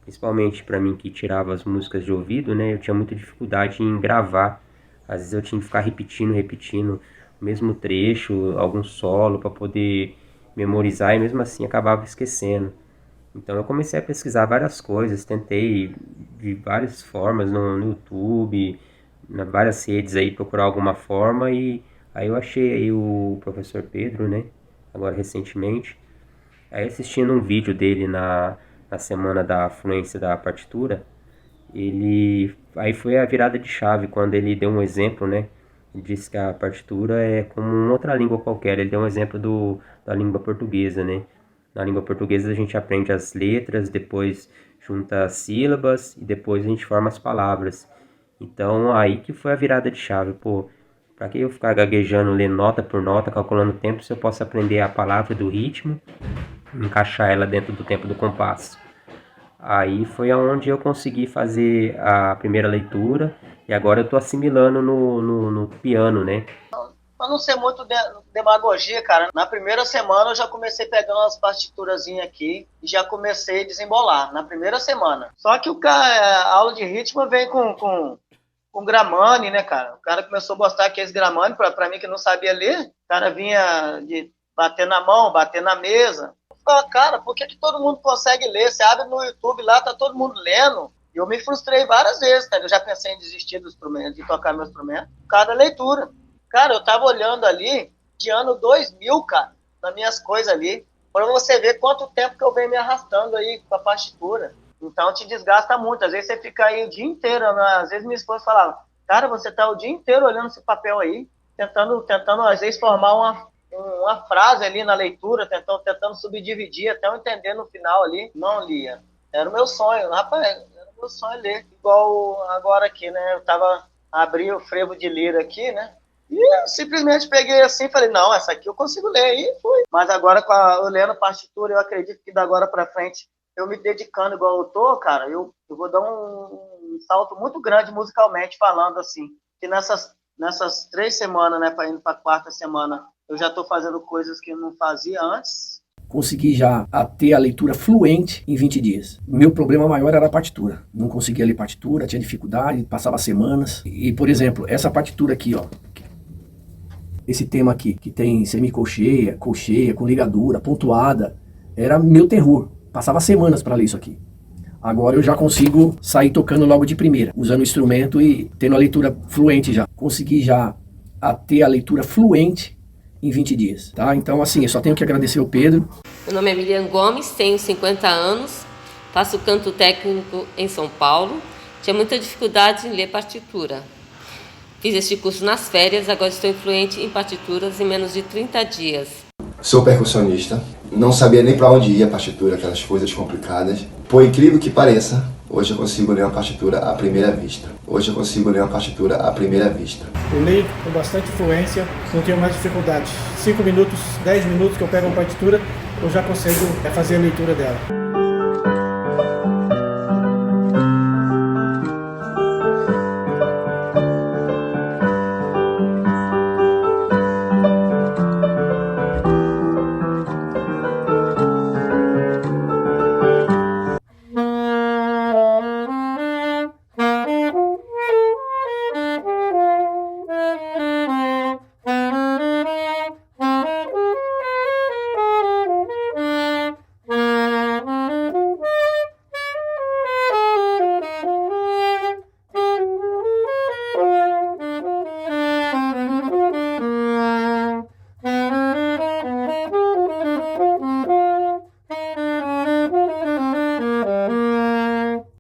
principalmente para mim que tirava as músicas de ouvido, né, eu tinha muita dificuldade em gravar. Às vezes eu tinha que ficar repetindo o mesmo trecho, algum solo para poder memorizar, e mesmo assim acabava esquecendo. Então eu comecei a pesquisar várias coisas, tentei de várias formas no YouTube, nas várias redes aí, procurar alguma forma, e aí eu achei aí o professor Pedro, né, agora recentemente. Aí assistindo um vídeo dele na semana da fluência da partitura, aí foi a virada de chave, quando ele deu um exemplo, né, ele disse que a partitura é como outra língua qualquer. Ele deu um exemplo da língua portuguesa, né. Na língua portuguesa a gente aprende as letras, depois junta as sílabas e depois a gente forma as palavras. Então aí que foi a virada de chave. Pô, pra que eu ficar gaguejando, ler nota por nota, calculando o tempo, se eu posso aprender a palavra do ritmo, encaixar ela dentro do tempo do compasso? Aí foi aonde eu consegui fazer a primeira leitura, e agora eu tô assimilando no piano, né? Pra não ser muito demagogia, cara, na primeira semana eu já comecei pegando umas partiturazinhas aqui e já comecei a desembolar, na primeira semana. Só que a aula de ritmo vem com Gramani, né, cara? O cara começou a mostrar aqueles Gramani pra mim que não sabia ler. O cara vinha de bater na mão, bater na mesa. Eu falava, cara, por que todo mundo consegue ler? Você abre no YouTube lá, tá todo mundo lendo. E eu me frustrei várias vezes, cara. Eu já pensei em desistir do instrumento, de tocar meu instrumento. Cada leitura. Cara, eu tava olhando ali de ano 2000, cara, nas minhas coisas ali, pra você ver quanto tempo que eu venho me arrastando aí com a partitura. Então te desgasta muito. Às vezes você fica aí o dia inteiro, né? Às vezes minha esposa falava, cara, você tá o dia inteiro olhando esse papel aí, tentando às vezes formar uma frase ali na leitura, tentando subdividir até eu entender no final ali. Não lia. Era o meu sonho, rapaz, era o meu sonho ler. Igual agora aqui, né? Abri o frevo de lira aqui, né? E eu simplesmente peguei assim e falei, não, essa aqui eu consigo ler, e fui. Mas agora, eu lendo partitura, eu acredito que da agora pra frente, eu me dedicando igual eu tô, cara, eu vou dar um salto muito grande musicalmente falando, assim, que nessas 3 semanas, né, indo pra 4ª semana, eu já tô fazendo coisas que eu não fazia antes. Consegui já ter a leitura fluente em 20 dias. O meu problema maior era a partitura. Não conseguia ler partitura, tinha dificuldade, passava semanas. E, por exemplo, essa partitura aqui, ó, esse tema aqui, que tem semicolcheia, colcheia, com ligadura, pontuada, era meu terror. Passava semanas para ler isso aqui. Agora eu já consigo sair tocando logo de primeira, usando o instrumento e tendo a leitura fluente já. Consegui já ter a leitura fluente em 20 dias, tá? Então, assim, eu só tenho que agradecer ao Pedro. Meu nome é Miriam Gomes, tenho 50 anos, faço canto técnico em São Paulo. Tinha muita dificuldade em ler partitura. Fiz este curso nas férias, agora estou fluente em partituras em menos de 30 dias. Sou percussionista, não sabia nem para onde ia a partitura, aquelas coisas complicadas. Por incrível que pareça, hoje eu consigo ler uma partitura à primeira vista. Eu leio com bastante fluência, não tenho mais dificuldades. 5 minutos, 10 minutos que eu pego uma partitura, eu já consigo fazer a leitura dela.